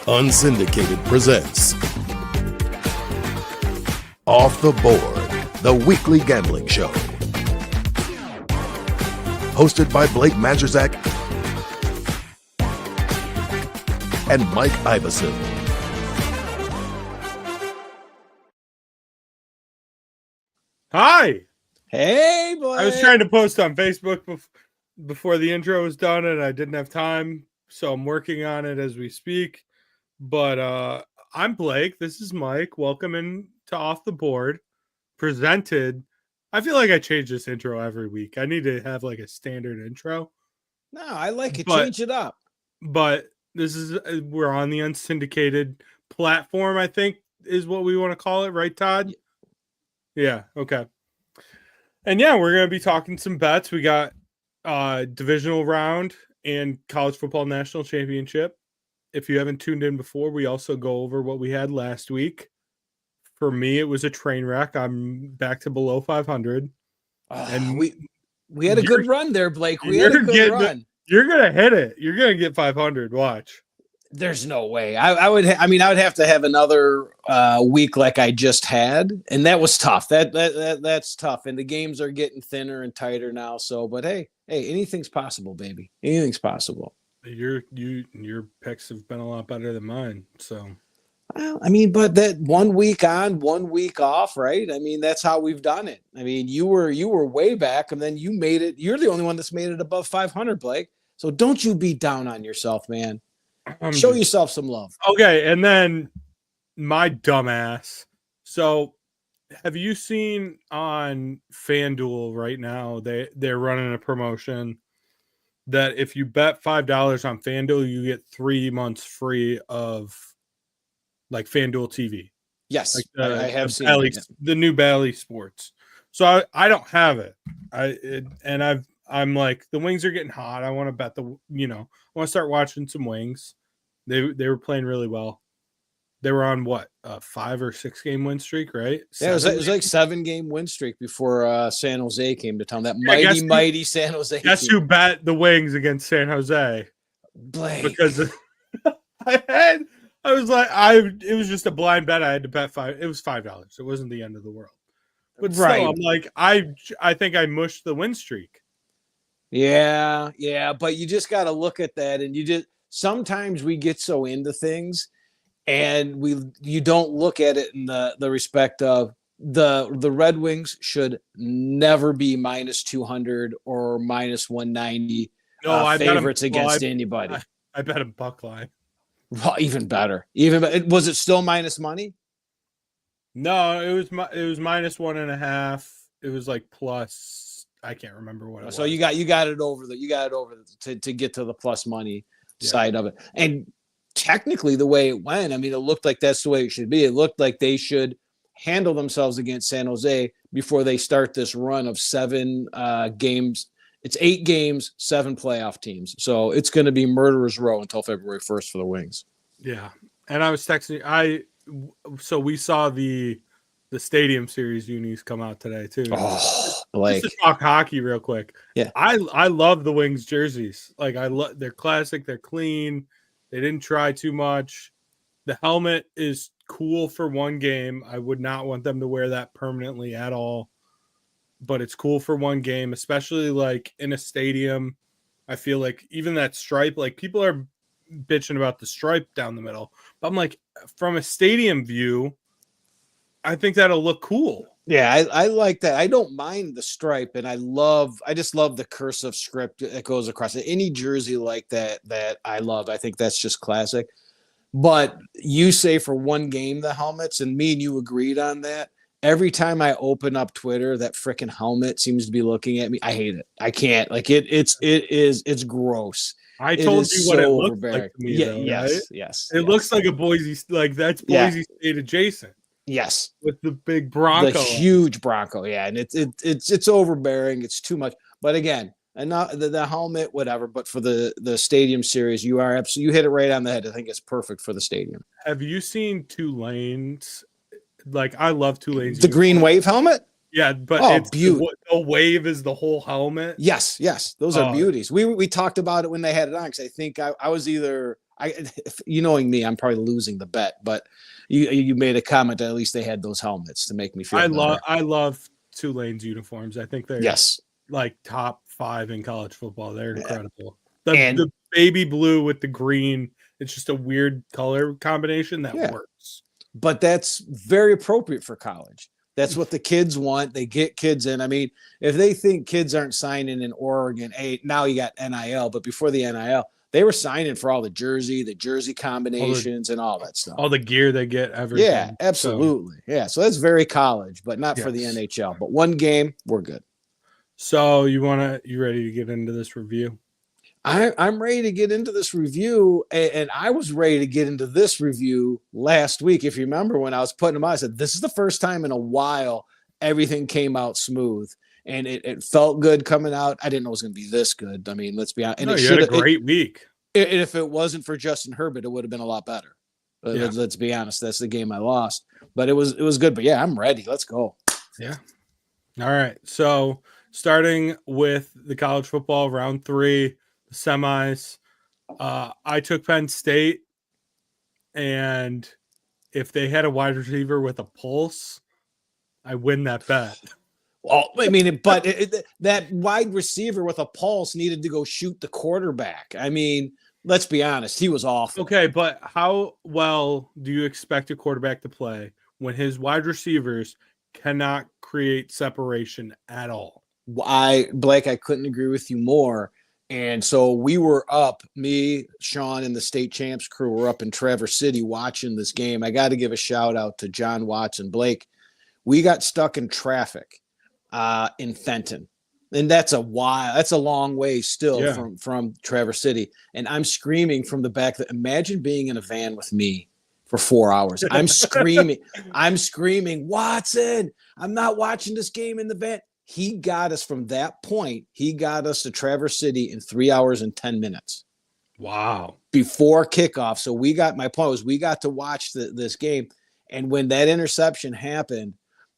Unsyndicated presents Off the Board, the weekly gambling show. Hosted by Blake Majchrzak and Mike Iavasile. Hi. Hey, boy. I was trying to post on Facebook before the intro was done, and I didn't have time, so I'm working on it as we speak. But I'm Blake. This is Mike. Welcome in to Off the Board. Presented. I feel like I change this intro every week. I need to have like a standard intro. No, I like it. Change it up. But this is we're on the unsyndicated platform, I think is what we want to call it, right, Todd? Yeah. Okay. And yeah, we're going to be talking some bets. We got Divisional Round and College Football National Championship. If you haven't tuned in before, we also go over what we had last week. For me, it was a train wreck. I'm back to below 500. And we had a good run there, Blake. We had a good run. You're going to hit it. You're going to get 500. Watch. There's no way. I would have to have another week like I just had, and that was tough. That's tough. And the games are getting thinner and tighter now. So, but hey, anything's possible, baby. Anything's possible. Your picks have been a lot better than mine. So, well, but that 1 week on, 1 week off, right? That's how we've done it. You were way back, and then you made it. You're the only one that's made it above 500, Blake. So don't you be down on yourself, man. Show yourself some love. Okay, and then my dumbass. So, have you seen on FanDuel right now? They're running a promotion that if you bet $5 on FanDuel, you get 3 months free of like FanDuel TV. Yes, like I have seen the new Bally Sports. So I don't have it. I'm like, the Wings are getting hot. I want to bet I want to start watching some Wings. They were playing really well. They were on what, a 5 or 6 game win streak, right? Yeah, it was like 7-game win streak before San Jose came to town. That mighty San Jose. Guess who bet the Wings against San Jose? Blake. Because it was just a blind bet. I had to bet $5. It was $5. It wasn't the end of the world. But still, I'm like, I think I mushed the win streak. Yeah, but you just got to look at that, and sometimes we get so into things, and you don't look at it in the respect of the Red Wings should never be minus 200 or minus 190 favorites against anybody. I bet a buck line. Well, even better. Was it still minus money? No, it was minus 1.5. It was like plus. I can't remember what it was. So you got it over to get to the plus money side of it. And technically the way it went, it looked like that's the way it should be. It looked like they should handle themselves against San Jose before they start this run of 7 games. It's 8 games, 7 playoff teams. So it's going to be murderer's row until February 1st for the Wings. Yeah. And I was texting so we saw the Stadium Series unis come out today too. Oh, Blake. Just to talk hockey real quick. Yeah. I love the Wings jerseys. Like they're classic, they're clean. They didn't try too much. The helmet is cool for one game. I would not want them to wear that permanently at all. But it's cool for one game, especially like in a stadium. I feel like even that stripe, like people are bitching about the stripe down the middle. But I'm like, from a stadium view, I think that'll look cool. Yeah, I like that. I don't mind the stripe, and I just love the cursive script that goes across it. Any jersey like that I love. I think that's just classic. But you say for one game the helmets, and me and you agreed on that. Every time I open up Twitter, that freaking helmet seems to be looking at me. I hate it. I can't. Like it's gross. I told you what it looked like to me. Yes. It looks like a Boise, like that's Boise State adjacent. Yes, with the big Bronco, the huge Bronco, and it's overbearing. It's too much. But again, and not the helmet, whatever. But for the Stadium Series, you hit it right on the head. I think it's perfect for the stadium. Have you seen Tulane's? Like I love Tulane's. The green wave helmet. Yeah, but it's the wave is the whole helmet. Yes, those are beauties. We talked about it when they had it on because I think I knowing me, I'm probably losing the bet, but you made a comment that at least they had those helmets to make me feel better. I love Tulane's uniforms. I think they're Yes. like top 5 in college football. They're incredible. And The baby blue with the green, it's just a weird color combination that works. But that's very appropriate for college. That's what the kids want. They get kids in. I mean, if they think kids aren't signing in Oregon, now you got NIL, but before the NIL, they were signing for all the jersey combinations and all that stuff. All the gear they get, everything. Yeah, absolutely. So that's very college, but not for the NHL. But one game, we're good. So you ready to get into this review? I'm ready to get into this review, and I was ready to get into this review last week. If you remember when I was putting them out, I said, this is the first time in a while everything came out smooth, and it felt good coming out. I didn't know it was going to be this good. I mean, let's be honest. And you had a great week. If it wasn't for Justin Herbert, it would have been a lot better. Let's be honest. That's the game I lost, but it was good. But yeah, I'm ready. Let's go. Yeah. All right. So starting with the college football round 3, the semis, I took Penn State, and if they had a wide receiver with a pulse, I win that bet. Well, I mean, but that wide receiver with a pulse needed to go shoot the quarterback. I mean, let's be honest, he was awful. Okay, but how well do you expect a quarterback to play when his wide receivers cannot create separation at all? Blake, I couldn't agree with you more. And so we were up, me, Sean, and the state champs crew were up in Traverse City watching this game. I got to give a shout out to John Watts and Blake. We got stuck in traffic in Fenton. And that's a long way still from Traverse City. And I'm screaming from the back that imagine being in a van with me for 4 hours. I'm screaming, Watson, I'm not watching this game in the van. He got us from that point. He got us to Traverse City in 3 hours and 10 minutes. Wow. Before kickoff. So my point was we got to watch this game. And when that interception happened,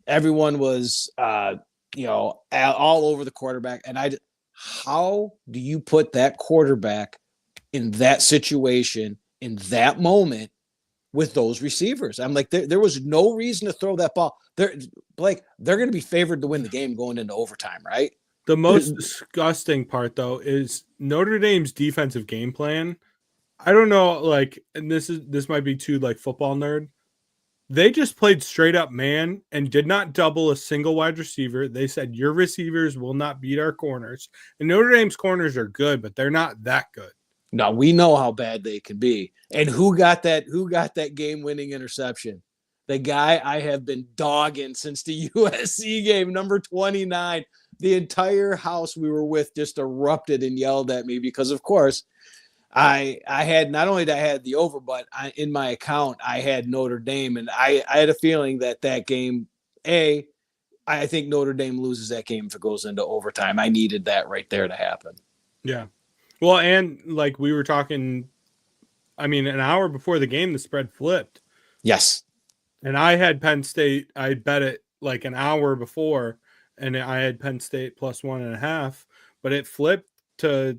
everyone was, all over the quarterback. And how do you put that quarterback in that situation, in that moment, with those receivers? I'm like, there was no reason to throw that ball. They're going to be favored to win the game going into overtime, right? The most disgusting part, though, is Notre Dame's defensive game plan. I don't know, and this might be too football nerd. They just played straight up man and did not double a single wide receiver. They said your receivers will not beat our corners. And Notre Dame's corners are good, but they're not that good. No, we know how bad they can be. And who got that game-winning interception? The guy I have been dogging since the USC game, number 29. The entire house we were with just erupted and yelled at me because, of course, I had not only did I had the over, but in my account I had Notre Dame, and I had a feeling that game. I think Notre Dame loses that game if it goes into overtime. I needed that right there to happen. Yeah. Well, and we were talking, an hour before the game, the spread flipped. Yes. And I had Penn State. I bet it an hour before, and I had Penn State plus 1.5, but it flipped to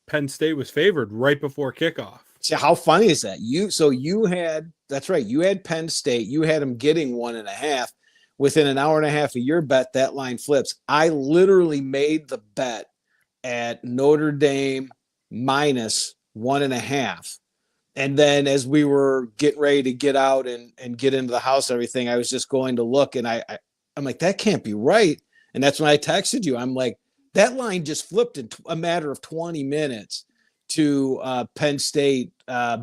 Penn State was favored right before kickoff. See, how funny is that? That's right. You had Penn State. You had them getting 1.5. Within an hour and a half of your bet, that line flips. I literally made the bet at Notre Dame minus 1.5. And then as we were getting ready to get out and get into the house, everything, I was just going to look, and I'm like, that can't be right. And that's when I texted you. I'm like, that line just flipped in a matter of 20 minutes to Penn State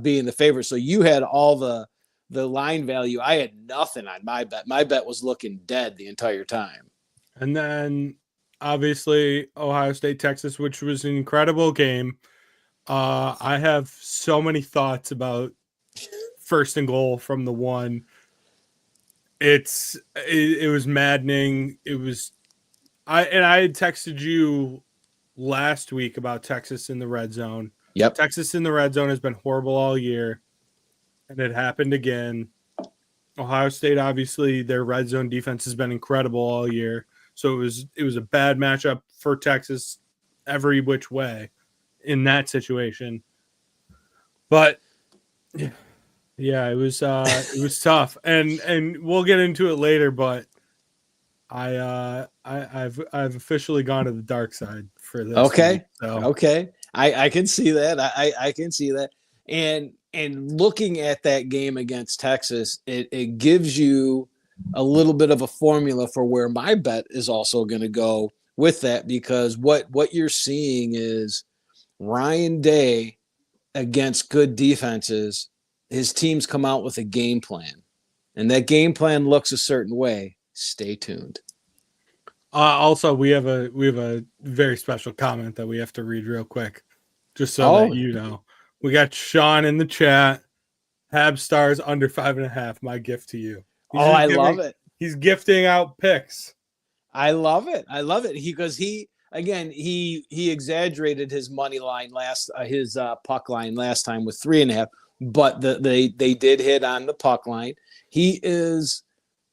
being the favorite. So you had all the line value. I had nothing on my bet. My bet was looking dead the entire time. And then obviously Ohio State, Texas, which was an incredible game. I have so many thoughts about first and goal from the 1. It was maddening. I had texted you last week about Texas in the red zone. Yep. Texas in the red zone has been horrible all year, and it happened again. Ohio State, obviously, their red zone defense has been incredible all year. So it was a bad matchup for Texas every which way in that situation. But yeah, it was tough, and we'll get into it later. But I've officially gone to the dark side for this. Okay. Week, so. Okay. I can see that. I can see that. And looking at that game against Texas, it gives you a little bit of a formula for where my bet is also going to go with that, because what you're seeing is Ryan Day against good defenses, his teams come out with a game plan, and that game plan looks a certain way. Stay tuned. Also, we have a very special comment that we have to read real quick, just so that you know. We got Sean in the chat. Hab stars under 5.5. My gift to you. I love it. He's gifting out picks. I love it. I love it. He exaggerated his money line his puck line last time with 3.5, but they did hit on the puck line. He is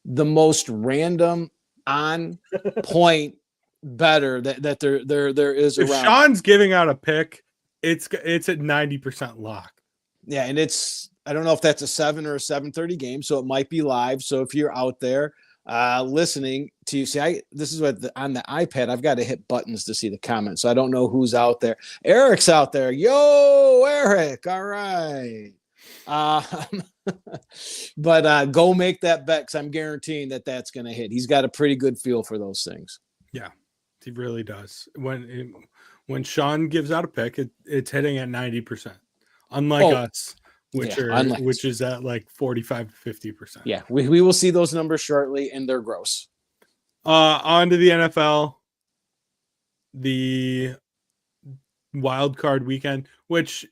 the most random on point better that there is if around. Sean's giving out a pick, it's at 90% lock. Yeah, and I don't know if that's a 7 or a 7:30 game, so it might be live. So if you're out there listening to you, this is what on the iPad I've got to hit buttons to see the comments, so I don't know who's out there. Eric's out there. Yo, Eric. All right. But go make that bet, because I'm guaranteeing that's going to hit. He's got a pretty good feel for those things. Yeah, he really does. When Sean gives out a pick, it's hitting at 90%, unlike us, which is at like 45 to 50%. Yeah, we will see those numbers shortly, and they're gross. On to the NFL, the wild card weekend, which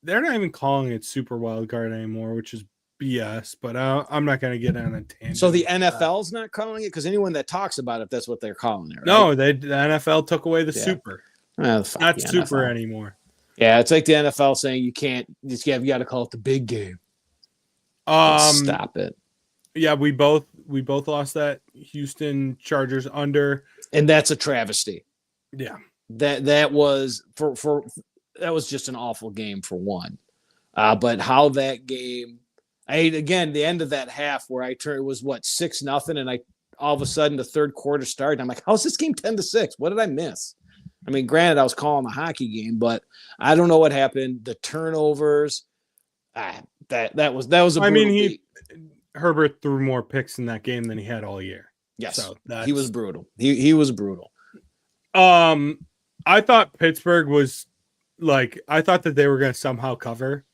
they're not even calling it super wild card anymore, which is BS, but I'm not going to get on a tangent. So the NFL's not calling it, because anyone that talks about it, that's what they're calling it, right? No, the NFL took away the super. It's not super anymore. Yeah, it's like the NFL saying you got to call it the big game. Stop it. Yeah, we both lost that Houston Chargers under, and that's a travesty. Yeah, that was that was just an awful game for one. But how that game, again, the end of that half where it was 6-0, and all of a sudden the third quarter started. I'm like, how's this game 10-6? What did I miss? I mean, granted, I was calling a hockey game, but I don't know what happened. The turnovers, that was a brutal beat. Herbert threw more picks in that game than he had all year. Yes, so he was brutal. He was brutal. I thought Pittsburgh was I thought that they were going to somehow cover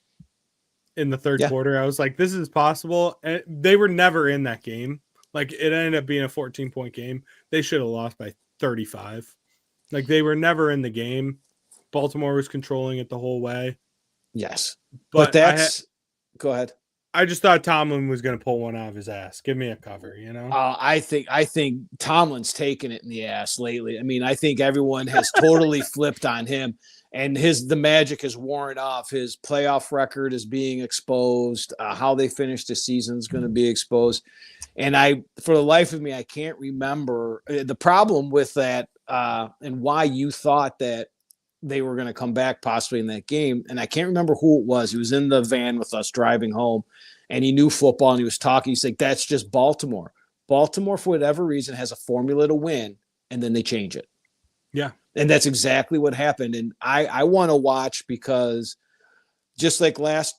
in the third quarter. I was like, this is possible. And they were never in that game. It ended up being a 14-point game. They should have lost by 35. They were never in the game. Baltimore was controlling it the whole way. Yes. But go ahead. I just thought Tomlin was going to pull one out of his ass. Give me a cover, you know? I think Tomlin's taken it in the ass lately. I mean, I think everyone has totally flipped on him, and the magic is worn off. His playoff record is being exposed. How they finish the season is going to be exposed. And for the life of me, I can't remember the problem with that and why you thought that they were going to come back possibly in that game. And I can't remember who it was. He was in the van with us driving home, and he knew football, and he was talking. He's like, that's just Baltimore. Baltimore, for whatever reason, has a formula to win, and then they change it. Yeah. And that's exactly what happened. And I want to watch, because just like last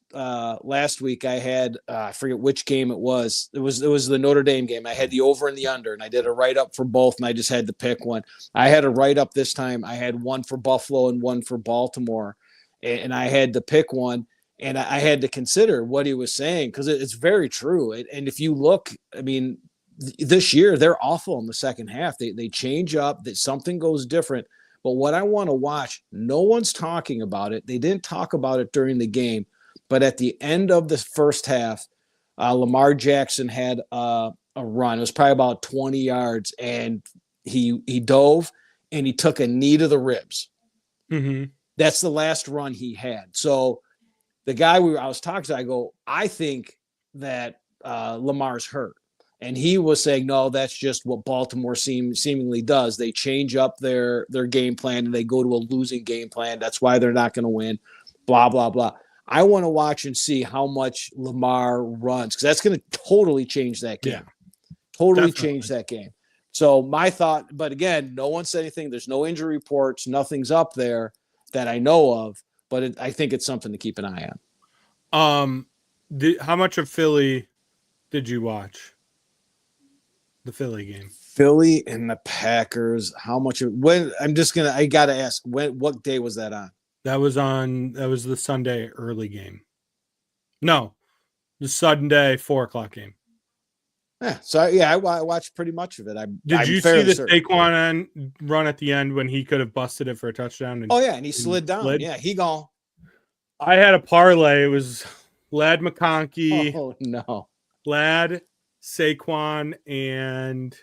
week, I had I forget which game it was. It was the Notre Dame game. I had the over and the under, and I did a write up for both, and I just had to pick one. I had a write up this time. I had one for Buffalo and one for Baltimore, and I had to pick one, and I had to consider what he was saying, because it's very true. And if you look, I mean, this year they're awful in the second half. They change up. That something goes different. But what I want to watch, no one's talking about it. They didn't talk about it during the game. But at the end of the first half, Lamar Jackson had a run. It was probably about 20 yards, and he dove, and he took a knee to the ribs. Mm-hmm. That's the last run he had. So the guy I was talking to, I go, I think that Lamar's hurt. And he was saying, no, that's just what Baltimore seemingly does. They change up their game plan, and they go to a losing game plan. That's why they're not going to win, blah, blah, blah. I want to watch and see how much Lamar runs because that's going to totally change that game. Yeah, Totally definitely. change that game. So my thought, but again, no one said anything. There's no injury reports. Nothing's up there that I know of, but I think it's something to keep an eye on. How much of Philly did you watch? The Philly game. Philly and the Packers. How much? I got to ask, what day was that on? That was the Sunday early game. No, the Sunday 4:00 game. Yeah, so yeah, I watched pretty much of it. Did you see the Saquon run at the end when he could have busted it for a touchdown? And he slid down. Yeah, he gone. I had a parlay. It was Lad McConkey. Oh no, Lad, Saquon, and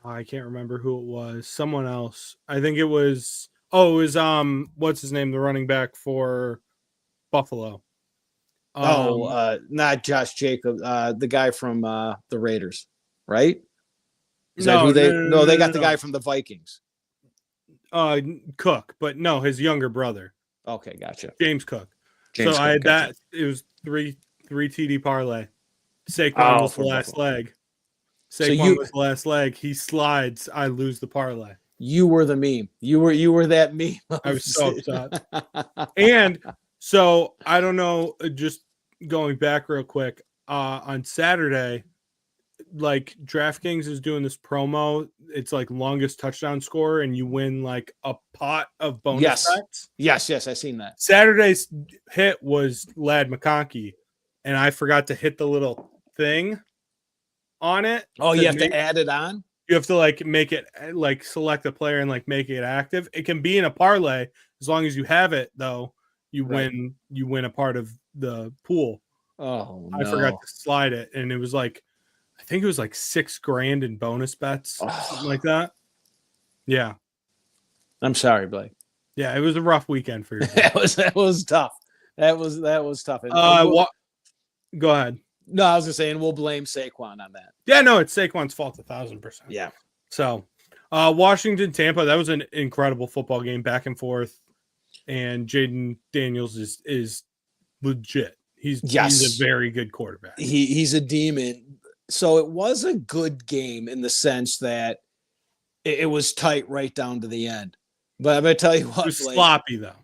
I can't remember who it was. Someone else. I think it was. Oh, it was what's his name? The running back for Buffalo. Not Josh Jacobs, the guy from the Raiders, right? Is that who they? No, they got the guy from the Vikings. Cook, but no, his younger brother. Okay, gotcha. James Cook. I had that. It was three TD parlay. Saquon was the last leg. Saquon was the last leg. He slides. I lose the parlay. You were the meme. You were that meme. I was so upset. And so I don't know. Just going back real quick. On Saturday, like DraftKings is doing this promo. It's like longest touchdown score, and you win like a pot of bonus bets. Yes, I seen that. Saturday's hit was Lad McConkey, and I forgot to hit the little thing on it. Oh, you have to add it on? You have to like make it like select a player and like make it active. It can be in a parlay as long as you have it though. You win a part of the pool. Oh no. I forgot to slide it, and it was like I think it was like $6,000 in bonus bets, something like that. Yeah. I'm sorry, Blake. Yeah, it was a rough weekend for you. that was tough. That was tough. Go ahead. No, I was just saying we'll blame Saquon on that. Yeah, no, it's Saquon's fault 1,000%. Yeah. So, Washington, Tampa, that was an incredible football game, back and forth, and Jaden Daniels is legit. He's a very good quarterback. He's a demon. So it was a good game in the sense that it was tight right down to the end. But I'm gonna tell you what, it was sloppy though.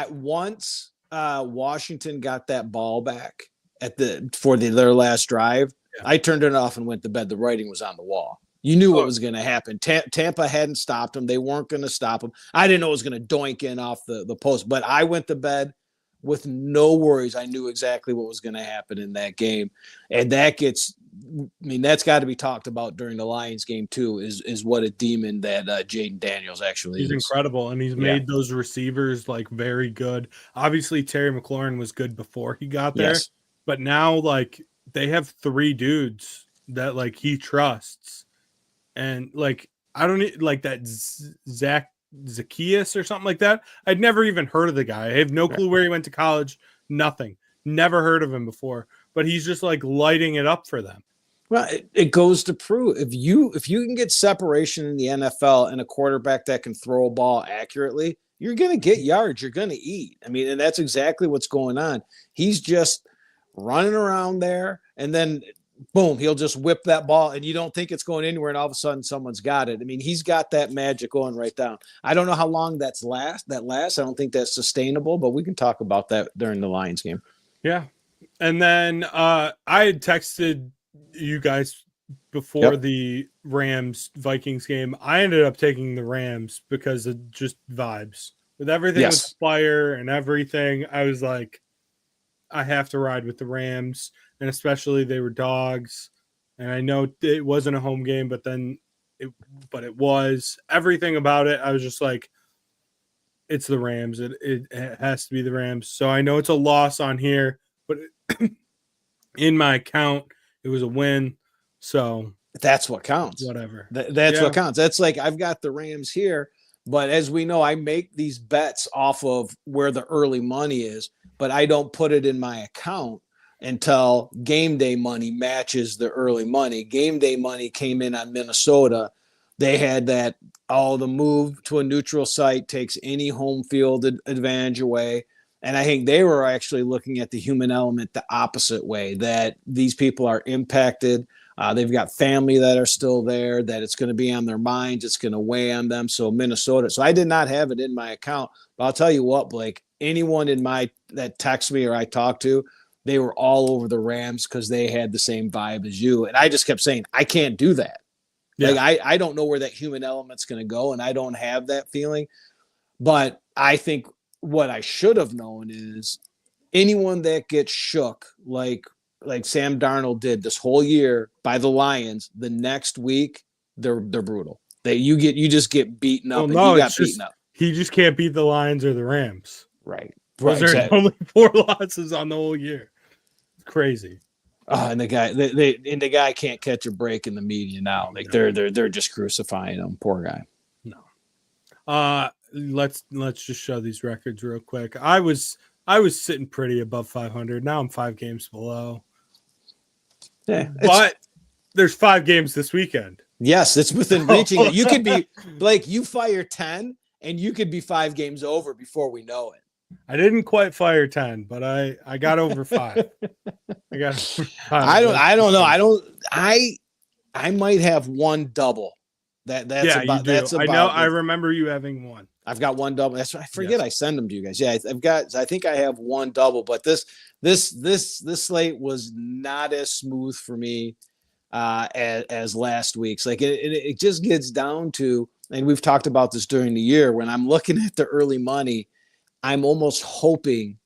Once Washington got that ball back for their last drive, I turned it off and went to bed. The writing was on the wall. You knew what was going to happen. Tampa hadn't stopped them. They weren't going to stop them. I didn't know it was going to doink in off the post, but I went to bed with no worries. I knew exactly what was going to happen in that game. And that's got to be talked about during the Lions game too, is what a demon that Jaden Daniels actually is. He's incredible, and he's made those receivers like very good. Obviously, Terry McLaurin was good before he got there, but now like they have 3 dudes that like he trusts. And like, I don't need like that Zacchaeus or something like that. I'd never even heard of the guy. I have no clue where he went to college. Nothing. Never heard of him before. But he's just like lighting it up for them. Well, it goes to prove if you can get separation in the NFL and a quarterback that can throw a ball accurately, you're going to get yards. You're going to eat. I mean, and that's exactly what's going on. He's just running around there, and then boom, he'll just whip that ball, and you don't think it's going anywhere, and all of a sudden someone's got it. I mean, he's got that magic going right down. I don't know how long that lasts. I don't think that's sustainable, but we can talk about that during the Lions game. Yeah. And then I had texted you guys before the Rams-Vikings game. I ended up taking the Rams because of just vibes. With everything with Fire and everything, I was like, I have to ride with the Rams. And especially they were dogs, and I know it wasn't a home game, but it was. Everything about it, I was just like, it's the Rams. It has to be the Rams. So I know it's a loss on here, but in my account, it was a win. So that's what counts. Whatever. That's what counts. That's like I've got the Rams here, but as we know, I make these bets off of where the early money is, but I don't put it in my account until game day money matches the early money. Game day money came in on Minnesota. They had that, the move to a neutral site takes any home field advantage away. And I think they were actually looking at the human element the opposite way, that these people are impacted. They've got family that are still there, that it's going to be on their minds. It's going to weigh on them. So Minnesota. So I did not have it in my account. But I'll tell you what, Blake, anyone that texts me or I talk to, they were all over the Rams because they had the same vibe as you. And I just kept saying, I can't do that. Yeah. Like, I don't know where that human element's going to go, and I don't have that feeling. But I think what I should have known is anyone that gets shook like Sam Darnold did this whole year by the Lions, the next week they're brutal. You just get beaten up. Beaten up. He just can't beat the Lions or the Rams. Right. Those are only 4 losses on the whole year. It's crazy. And the guy can't catch a break in the media now. Like they're just crucifying him. Poor guy. No. Let's just show these records real quick. I was sitting pretty above 500. Now I'm 5 games below. Yeah, but there's 5 games this weekend. Yes, it's within reaching it. You could be Blake. You fire 10, and you could be 5 games over before we know it. I didn't quite fire 10, but I got over 5. I got over 5. I don't know. I might have one double. I remember you having one. I've got one double. That's what I forget. Yes. I send them to you guys. Yeah, I think I have one double, but this slate was not as smooth for me as last week's. Like it just gets down to, and we've talked about this during the year, when I'm looking at the early money, I'm almost hoping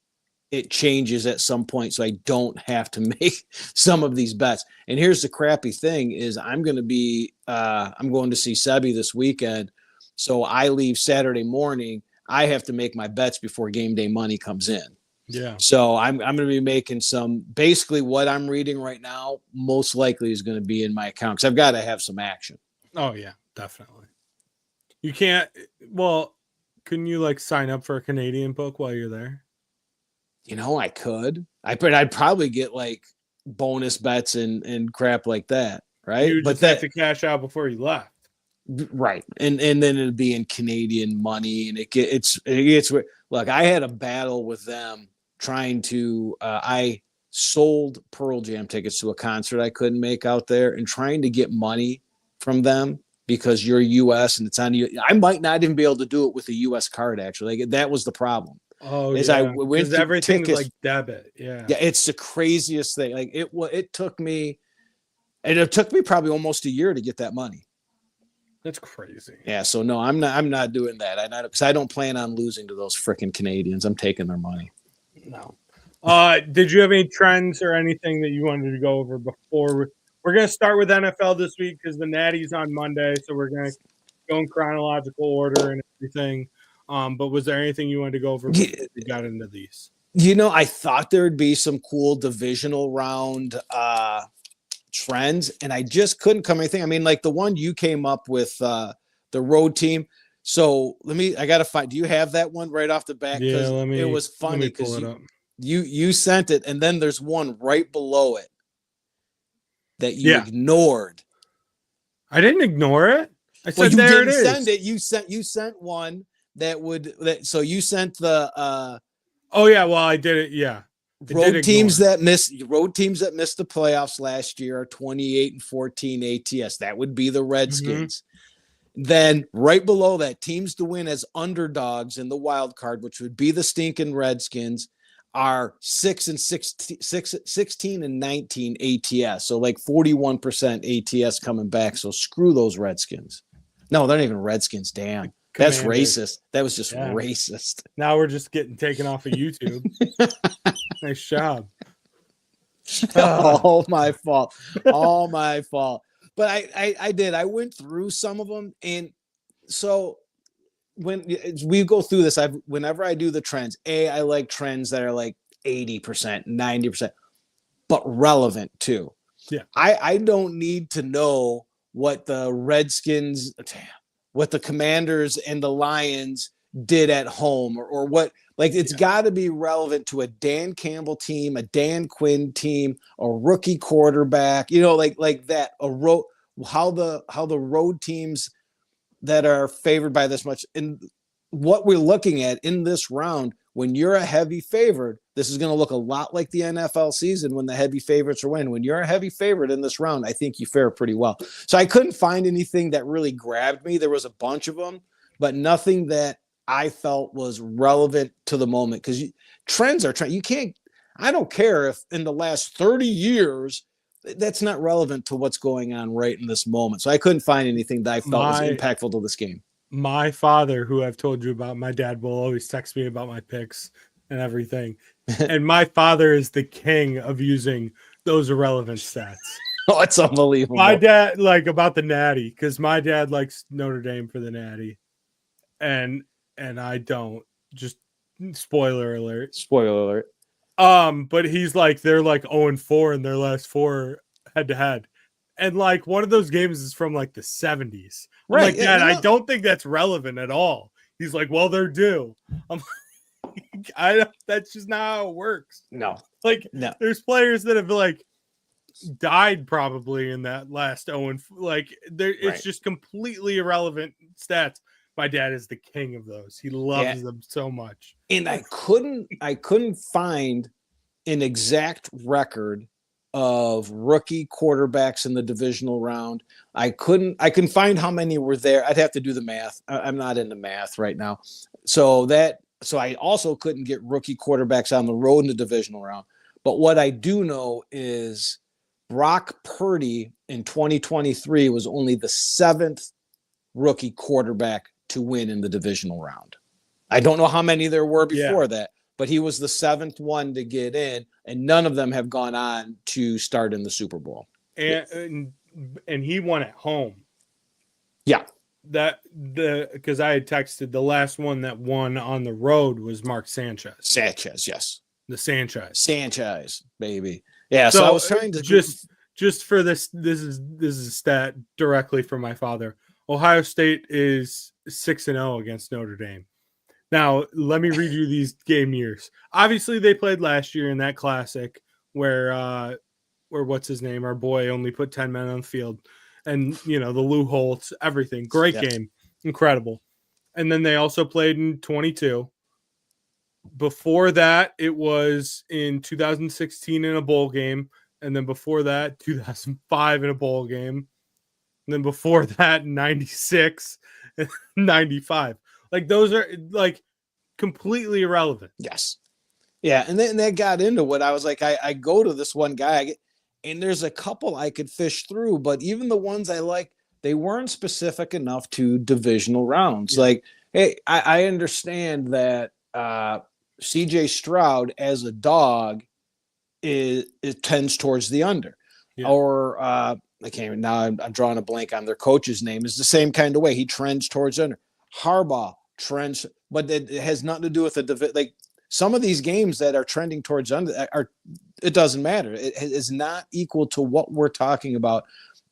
it changes at some point so I don't have to make some of these bets. And here's the crappy thing is I'm going to see Sebi this weekend. So I leave Saturday morning. I have to make my bets before game day money comes in. Yeah. So I'm going to be making basically what I'm reading right now, most likely is going to be in my account because I've got to have some action. Oh yeah, definitely. You can't, couldn't you sign up for a Canadian book while you're there? I could. I'd probably get bonus bets and crap like that, right? You just have to cash out before you left, right? And then it'd be in Canadian money, and it gets. Look, I had a battle with them trying to. I sold Pearl Jam tickets to a concert I couldn't make out there, and trying to get money from them because you're U.S. and it's on you. I might not even be able to do it with a U.S. card. Actually, that was the problem. Oh, yeah. Because everything's like debit. Yeah. Yeah. It's the craziest thing. It took me probably almost a year to get that money. That's crazy. Yeah. So no, I'm not doing that. Because I don't plan on losing to those freaking Canadians. I'm taking their money. No. Did you have any trends or anything that you wanted to go over before? We're going to start with NFL this week because the Natty's on Monday. So we're going to go in chronological order and everything. But was there anything you wanted to go over before we got into these? I thought there would be some cool divisional round trends, and I just couldn't come anything. I mean, the one you came up with, the road team. So I got to find. Do you have that one right off the bat? Yeah, it was funny because you sent it, and then there's one right below it that you ignored. I didn't ignore it. I said there it is. Send it. You sent one. So you sent the oh yeah, well I did it, yeah. Road teams that missed the playoffs last year are 28-14 ATS. That would be the Redskins. Mm-hmm. Then right below that, teams to win as underdogs in the wild card, which would be the stinking Redskins, are 16 and 19 ATS. So 41% ATS coming back. So screw those Redskins. No, they're not even Redskins, damn. That's racist. That was just racist. Now we're just getting taken off of YouTube. Nice job. All my fault. All my fault. But I did. I went through some of them. And so when we go through this, whenever I do the trends, I like trends that are 80%, 90%, but relevant too. Yeah. I don't need to know what the Redskins, what the Commanders and the Lions did at home or what, it's got to be relevant to a Dan Campbell team, a Dan Quinn team, a rookie quarterback, that, how the road teams that are favored by this much. And what we're looking at in this round, when you're a heavy favorite, this is going to look a lot like the NFL season when the heavy favorites are winning. When you're a heavy favorite in this round, I think you fare pretty well. So I couldn't find anything that really grabbed me. There was a bunch of them, but nothing that I felt was relevant to the moment, because trends are trends. You can't, I don't care if in the last 30 years, that's not relevant to what's going on right in this moment. So I couldn't find anything that I felt was impactful to this game. My father, who I've told you about, my dad will always text me about my picks and everything. And my father is the king of using those irrelevant stats. Oh, it's unbelievable. My dad, like, about the Natty, because my dad likes Notre Dame for the Natty. And I don't. Just spoiler alert. Spoiler alert. But he's like, they're like 0-4 in their last 4 head-to-head. And like one of those games is from like the 70s. Right. Like, Dad, I don't think that's relevant at all. He's like, well, they're due. I'm like, that's just not how it works. No. Like, there's players that have like died probably in that last 0 and like it's just completely irrelevant stats. My dad is the king of those. He loves them so much. And I couldn't find an exact record of rookie quarterbacks in the divisional round. I couldn't find how many were there. I'd have to do the math. I'm not into math right now. So I also couldn't get rookie quarterbacks on the road in the divisional round. But what I do know is Brock Purdy in 2023 was only the 7th rookie quarterback to win in the divisional round. I don't know how many there were before that, but he was the 7th one to get in, and none of them have gone on to start in the Super Bowl. And he won at home. Yeah. Because I had texted the last one that won on the road was Mark Sanchez. Sanchez, yes. The Sanchez, baby. Yeah, so I was trying to just for this is a stat directly from my father. Ohio State is 6-0 against Notre Dame. Now, let me read you these game years. Obviously, they played last year in that classic where what's his name? Our boy only put 10 men on the field. And, the Lou Holtz, everything. Great game. Incredible. And then they also played in 22. Before that, it was in 2016 in a bowl game. And then before that, 2005 in a bowl game. And then before that, 96, 95. Like, those are, like, completely irrelevant. Yes. Yeah, and then that got into what I was like, I go to this one guy, and there's a couple I could fish through, but even the ones I like, they weren't specific enough to divisional rounds. Yeah. Like, hey, I understand that C.J. Stroud as a dog it tends towards the under. Yeah. Or I can't even, now I'm drawing a blank on their coach's name. Is the same kind of way. He trends towards under. Harbaugh trends, but it has nothing to do with the like some of these games that are trending towards under are, it doesn't matter. It is not equal to what we're talking about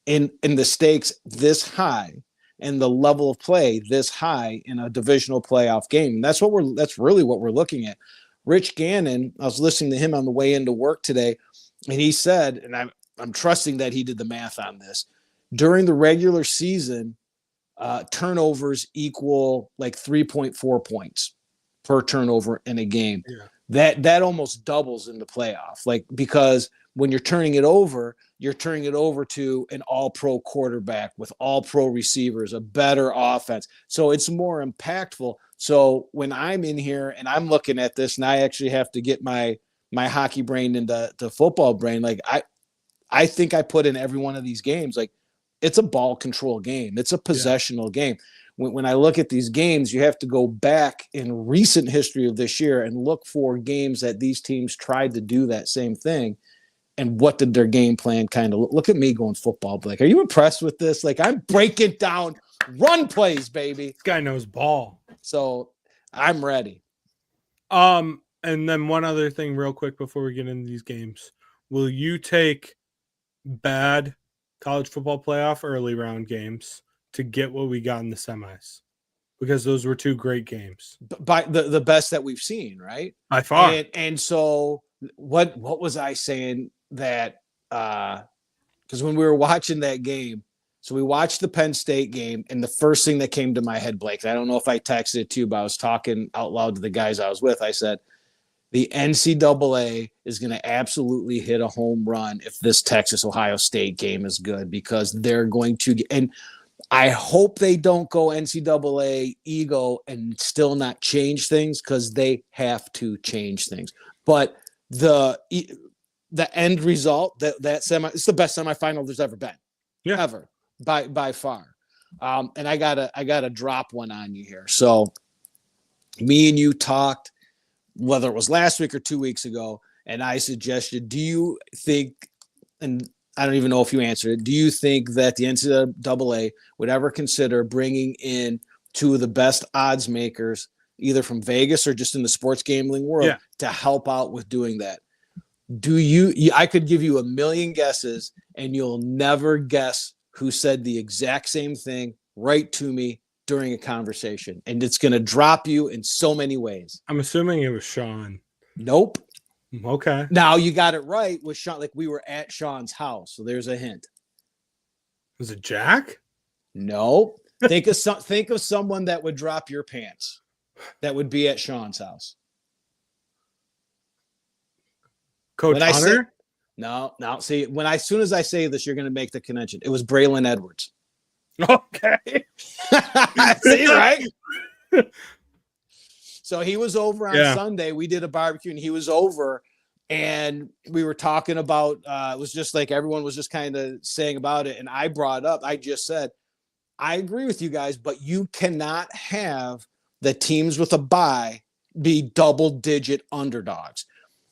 in the stakes this high and the level of play this high in a divisional playoff game. And that's really what we're looking at. Rich Gannon, I was listening to him on the way into work today, and he said, and I'm trusting that he did the math on this, during the regular season, turnovers equal like 3.4 points per turnover in a game. Yeah. That almost doubles in the playoff. Like, because when you're turning it over to an all-pro quarterback with all-pro receivers, a better offense. So it's more impactful. So when I'm in here and I'm looking at this and I actually have to get my hockey brain into the football brain, like I think I put in every one of these games, like, it's a ball control game. It's a possessional game. When I look at these games, you have to go back in recent history of this year and look for games that these teams tried to do that same thing. And what did their game plan kind of look at me going football, Blake? Are you impressed with this? Like, I'm breaking down run plays, baby. This guy knows ball. So I'm ready. And then one other thing real quick before we get into these games. Will you take bad college football playoff early round games to get what we got in the semis? Because those were 2 great games. By the best that we've seen, right? By far. And so what was I saying that because when we were watching that game, So we watched the Penn State game, and the first thing that came to my head, Blake, I don't know if I texted it to you, but I was talking out loud to the guys I was with. I said, the NCAA is going to absolutely hit a home run if this Texas-Ohio State game is good, because they're going to – and I hope they don't go NCAA ego and still not change things, because they have to change things. But the end result, that semi – it's the best semifinal there's ever been. Yeah. Ever. By far. And I gotta drop one on you here. So me and you talked, whether it was last week or 2 weeks ago, and I suggested, do you think, and I don't even know if you answered it, do you think that the NCAA would ever consider bringing in two of the best odds makers, either from Vegas or just in the sports gambling world, to help out with doing that? Do you I could give you a million guesses and you'll never guess who said the exact same thing right to me during a conversation. And it's going to drop you in so many ways. I'm assuming it was Sean. Nope. Okay. Now you got it right with Sean. Like, we were at Sean's house. So there's a hint. Was it Jack? Nope. Think of someone that would drop your pants that would be at Sean's house. Coach Hunter? No. See, as soon as I say this, you're going to make the connection. It was Braylon Edwards. Okay. See, right? So he was over on Sunday. We did a barbecue, and he was over, and we were talking about, it was just like everyone was just kind of saying about it. And I just said, I agree with you guys, but you cannot have the teams with a bye be double-digit underdogs.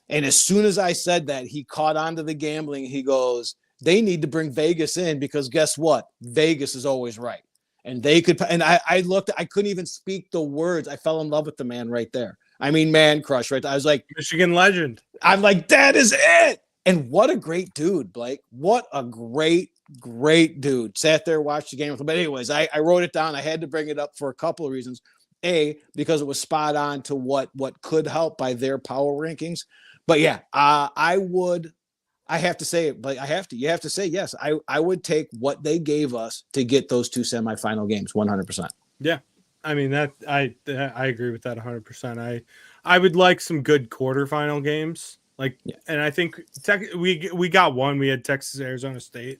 And as soon as I said that, he caught on to the gambling. He goes, they need to bring Vegas in, because guess what? Vegas is always right. And they could, and I looked, I couldn't even speak the words. I fell in love with the man right there. I mean, man crush right there. I was like, Michigan legend. I'm like, that is it. And what a great dude, Blake. What a great dude. Sat there, watched the game with him. But anyways, I wrote it down. I had to bring it up for a couple of reasons. A, because it was spot on to what could help by their power rankings. But yeah, I have to say it, but you have to say, yes, I would take what they gave us to get those two semifinal games 100%. Yeah. I mean, that I agree with that 100%. I would like some good quarterfinal games. And I think we got one, we had Texas, Arizona State,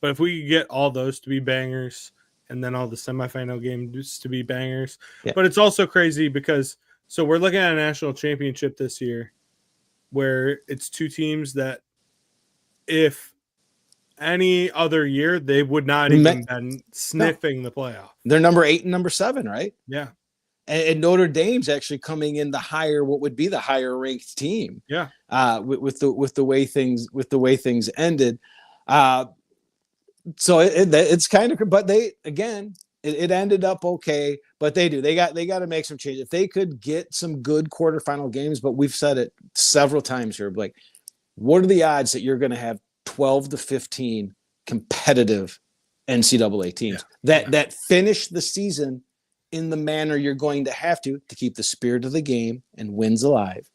but if we could get all those to be bangers and then all the semifinal games to be bangers, but it's also crazy because, so we're looking at a national championship this year, where it's two teams that, if any other year, they would not even been sniffing the playoff. They're number 8 and number 7, right? Yeah. And Notre Dame's actually coming in what would be the higher ranked team. Yeah. With the way things ended. So it's kind of, but it ended up okay, but they got to make some changes. If they could get some good quarterfinal games, but we've said it several times here, like, what are the odds that you're going to have 12 to 15 competitive NCAA teams that finish the season in the manner you're going to have to keep the spirit of the game and wins alive,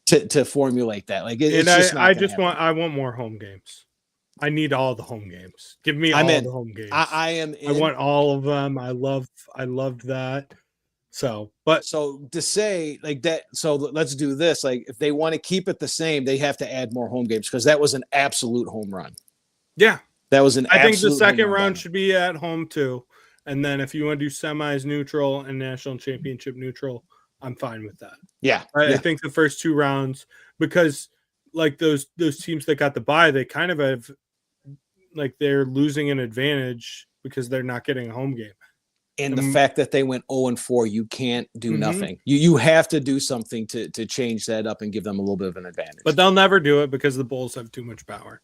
to formulate that? Like, I want more home games. I need all the home games. Give me all the home games. I want all of them. I loved that. So to say like that, so let's do this. Like, if they want to keep it the same, they have to add more home games, because that was an absolute home run. Yeah. That was I think the second round should be at home too. And then if you want to do semis neutral and national championship neutral, I'm fine with that. Yeah. I think the first two rounds, because like those teams that got the bye, they kind of have, like, they're losing an advantage because they're not getting a home game. And the fact that they went 0-4, you can't do nothing. You have to do something to change that up and give them a little bit of an advantage. But they'll never do it because the Bulls have too much power.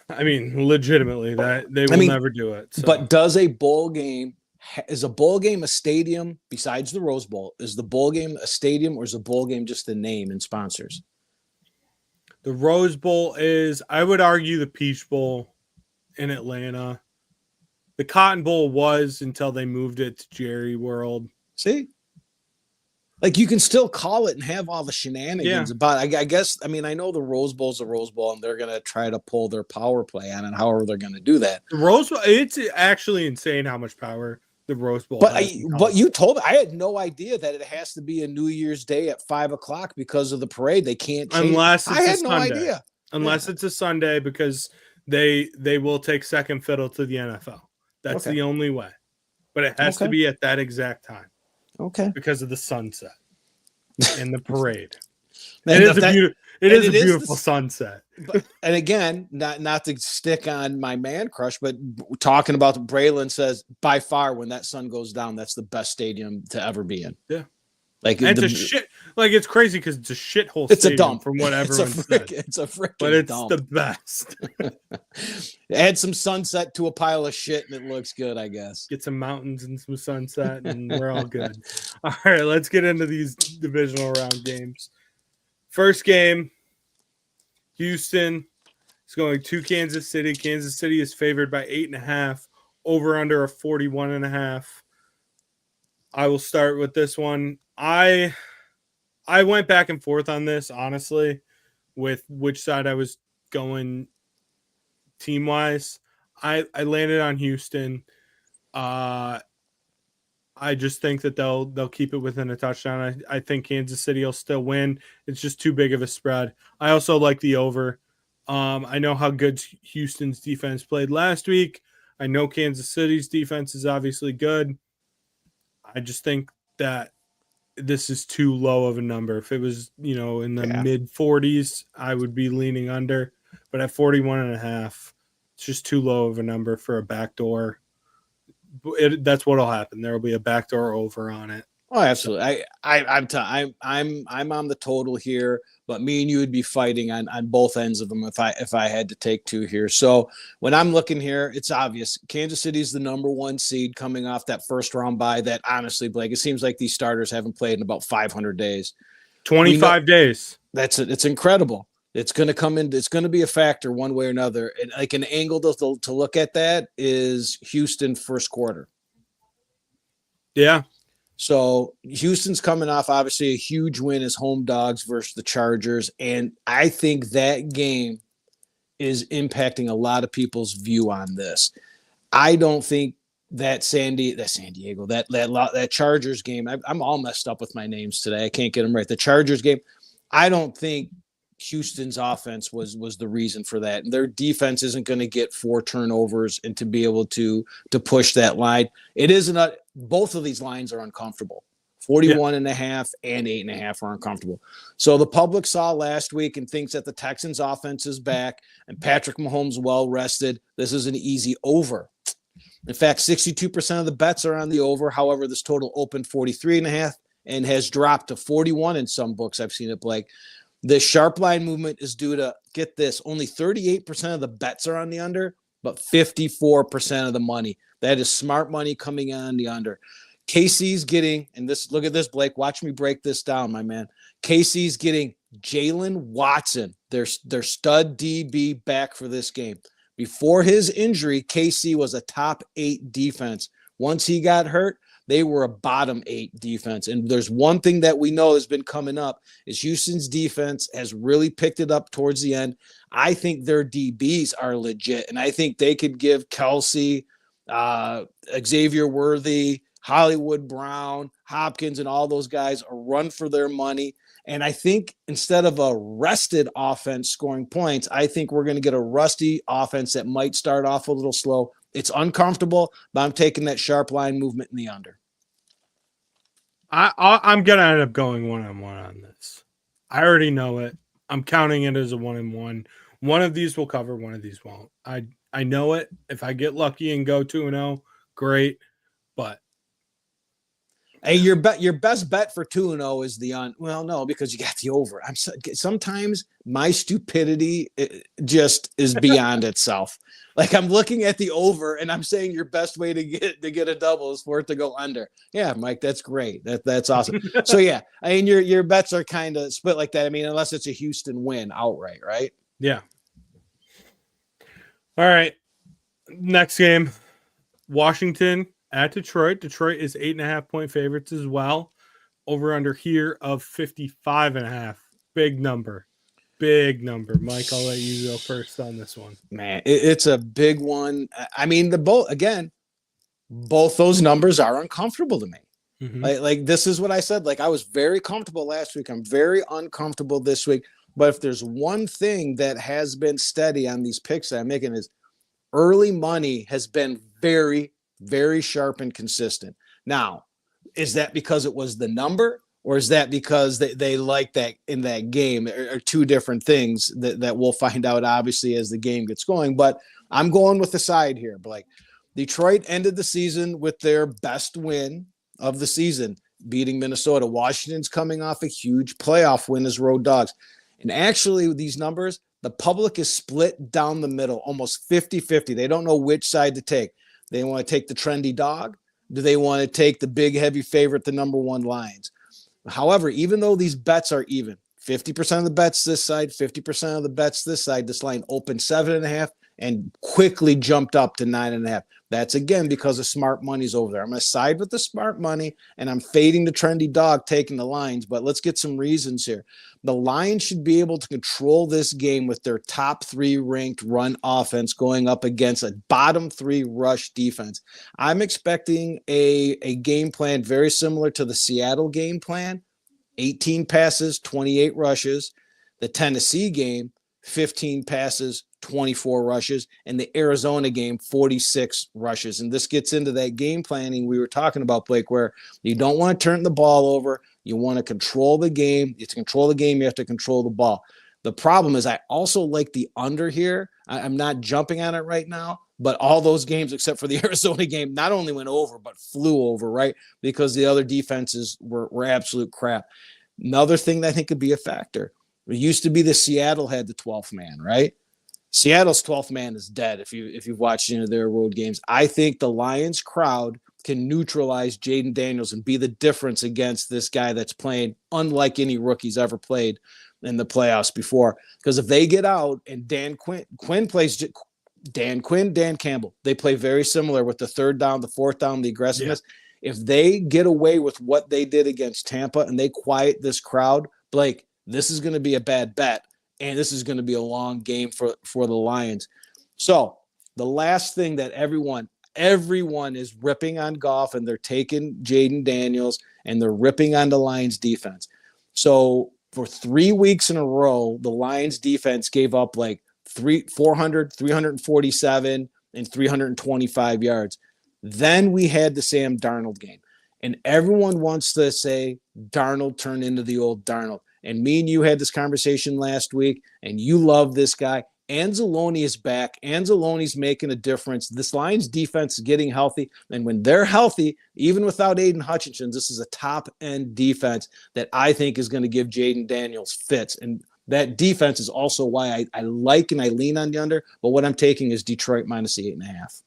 I mean, legitimately, that they will never do it. So. But is a bowl game a stadium besides the Rose Bowl? Is the bowl game a stadium, or is the bowl game just the name and sponsors? The Rose Bowl is, I would argue, the Peach Bowl in Atlanta. The Cotton Bowl was until they moved it to Jerry World. See? Like you can still call it and have all the shenanigans Yeah. about it. I guess, I mean, I know the Rose Bowl's a Rose Bowl and they're going to try to pull their power play on it, however they're going to do that. The Rose Bowl, it's actually insane how much power the Rose Bowl But has. but you told me, I had no idea that it has to be a New Year's Day at 5:00 because of the parade. They can't change. Unless it's I a had no Sunday. idea. Unless it's a Sunday, because they will take second fiddle to the NFL. That's the only way. But it has to be at that exact time. Okay. Because of the sunset and the parade. Man, it is a beautiful sunset. But, and again, not to stick on my man crush, but talking about Braylon says by far when that sun goes down, that's the best stadium to ever be in. Yeah. Like it's a shit. Like it's crazy because it's a shithole. It's a dump from what everyone said. It's a freaking but it's dump. the best. Add some sunset to a pile of shit and it looks good, I guess. Get some mountains and some sunset and we're all good. All right, let's get into these divisional round games. First game, Houston is going to Kansas City. Kansas City is favored by 8.5, over under a 41.5. I will start with this one. I went back and forth on this, honestly, with which side I was going team-wise. I landed on Houston. I just think that they'll keep it within a touchdown. I think Kansas City will still win. It's just too big of a spread. I also like the over. I know how good Houston's defense played last week. I know Kansas City's defense is obviously good. I just think that this is too low of a number. If it was, in the mid 40s, I would be leaning under. But at 41.5, it's just too low of a number for a backdoor. That's what'll happen. There will be a backdoor over on it. Oh, absolutely. I'm on the total here, but me and you would be fighting on both ends of them if I had to take two here. So when I'm looking here, it's obvious. Kansas City is the number one seed coming off that first round bye. That honestly, Blake, it seems like these starters haven't played in about 500 days. 25 days. That's it. It's incredible. It's going to come in. It's going to be a factor one way or another. And like an angle to look at that is Houston first quarter. Yeah. So Houston's coming off obviously a huge win as home dogs versus the Chargers. And I think that game is impacting a lot of people's view on this. I don't think that San Diego, that Chargers game, I'm all messed up with my names today. I can't get them right. The Chargers game, I don't think Houston's offense was the reason for that. And their defense isn't going to get 4 turnovers and to be able to push that line. It isn't both of these lines are uncomfortable. 41.5 and 8.5 are uncomfortable. So the public saw last week and thinks that the Texans offense is back and Patrick Mahomes well rested. This is an easy over. In fact, 62% of the bets are on the over. However, this total opened 43.5 and has dropped to 41 in some books. I've seen it, Blake. The sharp line movement is due to, get this, only 38% of the bets are on the under, but 54% of the money. That is smart money coming on the under. KC's getting, and this, look at this, Blake. Watch me break this down, my man. KC's getting Jalen Watson, their stud DB, back for this game. Before his injury, KC was a top 8 defense. Once he got hurt, they were a bottom 8 defense. And there's one thing that we know has been coming up is Houston's defense has really picked it up towards the end. I think their DBs are legit, and I think they could give Kelsey, Xavier Worthy, Hollywood Brown, Hopkins, and all those guys a run for their money. And I think instead of a rested offense scoring points, I think we're going to get a rusty offense that might start off a little slow. It's uncomfortable, but I'm taking that sharp line movement in the under. I'm going to end up going 1-1 on this. I already know it. I'm counting it as a 1-1. One of these will cover, one of these won't. I know it. If I get lucky and go 2-0, great. But hey, your best bet for 2-0 is the on. Well, no, because you got the over. Sometimes my stupidity just is beyond itself. Like I'm looking at the over and I'm saying your best way to get a double is for it to go under. Yeah, Mike, that's great. That's awesome. So yeah, I mean your bets are kind of split like that. I mean, unless it's a Houston win outright, right? Yeah. All right. Next game, Washington at Detroit. Detroit is 8.5 point favorites as well. over under here of 55.5. Big number. Big number. Mike, I'll let you go first on this one. Man, it's a big one. I mean, both those numbers are uncomfortable to me. Mm-hmm. Like this is what I said. Like I was very comfortable last week. I'm very uncomfortable this week. But if there's one thing that has been steady on these picks that I'm making is early money has been very, very sharp and consistent. Now, is that because it was the number, or is that because they like that in that game, or two different things that we'll find out obviously as the game gets going? But I'm going with the side here. But like Detroit ended the season with their best win of the season, beating Minnesota. Washington's coming off a huge playoff win as road dogs. And actually, with these numbers, the public is split down the middle, almost 50-50. They don't know which side to take. They want to take the trendy dog. Do they want to take the big, heavy favorite, the number one Lions? However, even though these bets are even, 50% of the bets this side, 50% of the bets this side, this line opened 7.5 and quickly jumped up to 9.5. That's again because the smart money's over there. I'm going to side with the smart money, and I'm fading the trendy dog, taking the Lions. But let's get some reasons here. The Lions should be able to control this game with their top 3 ranked run offense going up against a bottom 3 rush defense. I'm expecting a game plan very similar to the Seattle game plan. 18 passes, 28 rushes. The Tennessee game, 15 passes, 24 rushes, and the Arizona game, 46 rushes. And this gets into that game planning we were talking about, Blake, where you don't want to turn the ball over. You want to control the game. To control the game, you have to control the ball. The problem is I also like the under here. I'm not jumping on it right now, but all those games except for the Arizona game not only went over, but flew over, right? Because the other defenses were absolute crap. Another thing that I think could be a factor. It used to be the Seattle had the 12th man, right? Seattle's 12th man is dead if you've watched their road games. I think the Lions crowd can neutralize Jaden Daniels and be the difference against this guy that's playing unlike any rookie's ever played in the playoffs before. Because if they get out and Dan plays Dan Campbell, they play very similar with the third down, the fourth down, the aggressiveness. Yeah. If they get away with what they did against Tampa and they quiet this crowd, Blake, this is going to be a bad bet. And this is going to be a long game for the Lions. So the last thing that everyone is ripping on Goff, and they're taking Jaden Daniels and they're ripping on the Lions defense. So for 3 weeks in a row, the Lions defense gave up like 400, 347, and 325 yards. Then we had the Sam Darnold game. And everyone wants to say Darnold turned into the old Darnold. And me and you had this conversation last week, and you love this guy. Anzalone is back. Anzalone's making a difference. This Lions defense is getting healthy. And when they're healthy, even without Aiden Hutchinson, this is a top-end defense that I think is going to give Jaden Daniels fits. And that defense is also why I like and I lean on the under. But what I'm taking is Detroit minus the 8.5.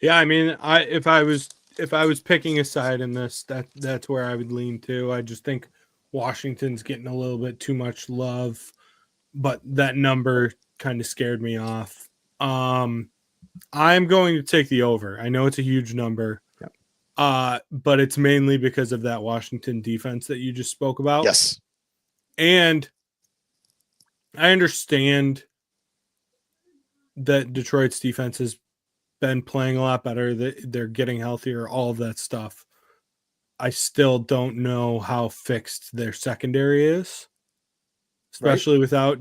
Yeah, I mean, if I was picking a side in this, that's where I would lean to. I just think Washington's getting a little bit too much love, but that number kind of scared me off. I'm going to take the over. I know it's a huge number, but it's mainly because of that Washington defense that you just spoke about. Yes. And I understand that Detroit's defense has been playing a lot better. They're getting healthier, all of that stuff. I still don't know how fixed their secondary is, especially without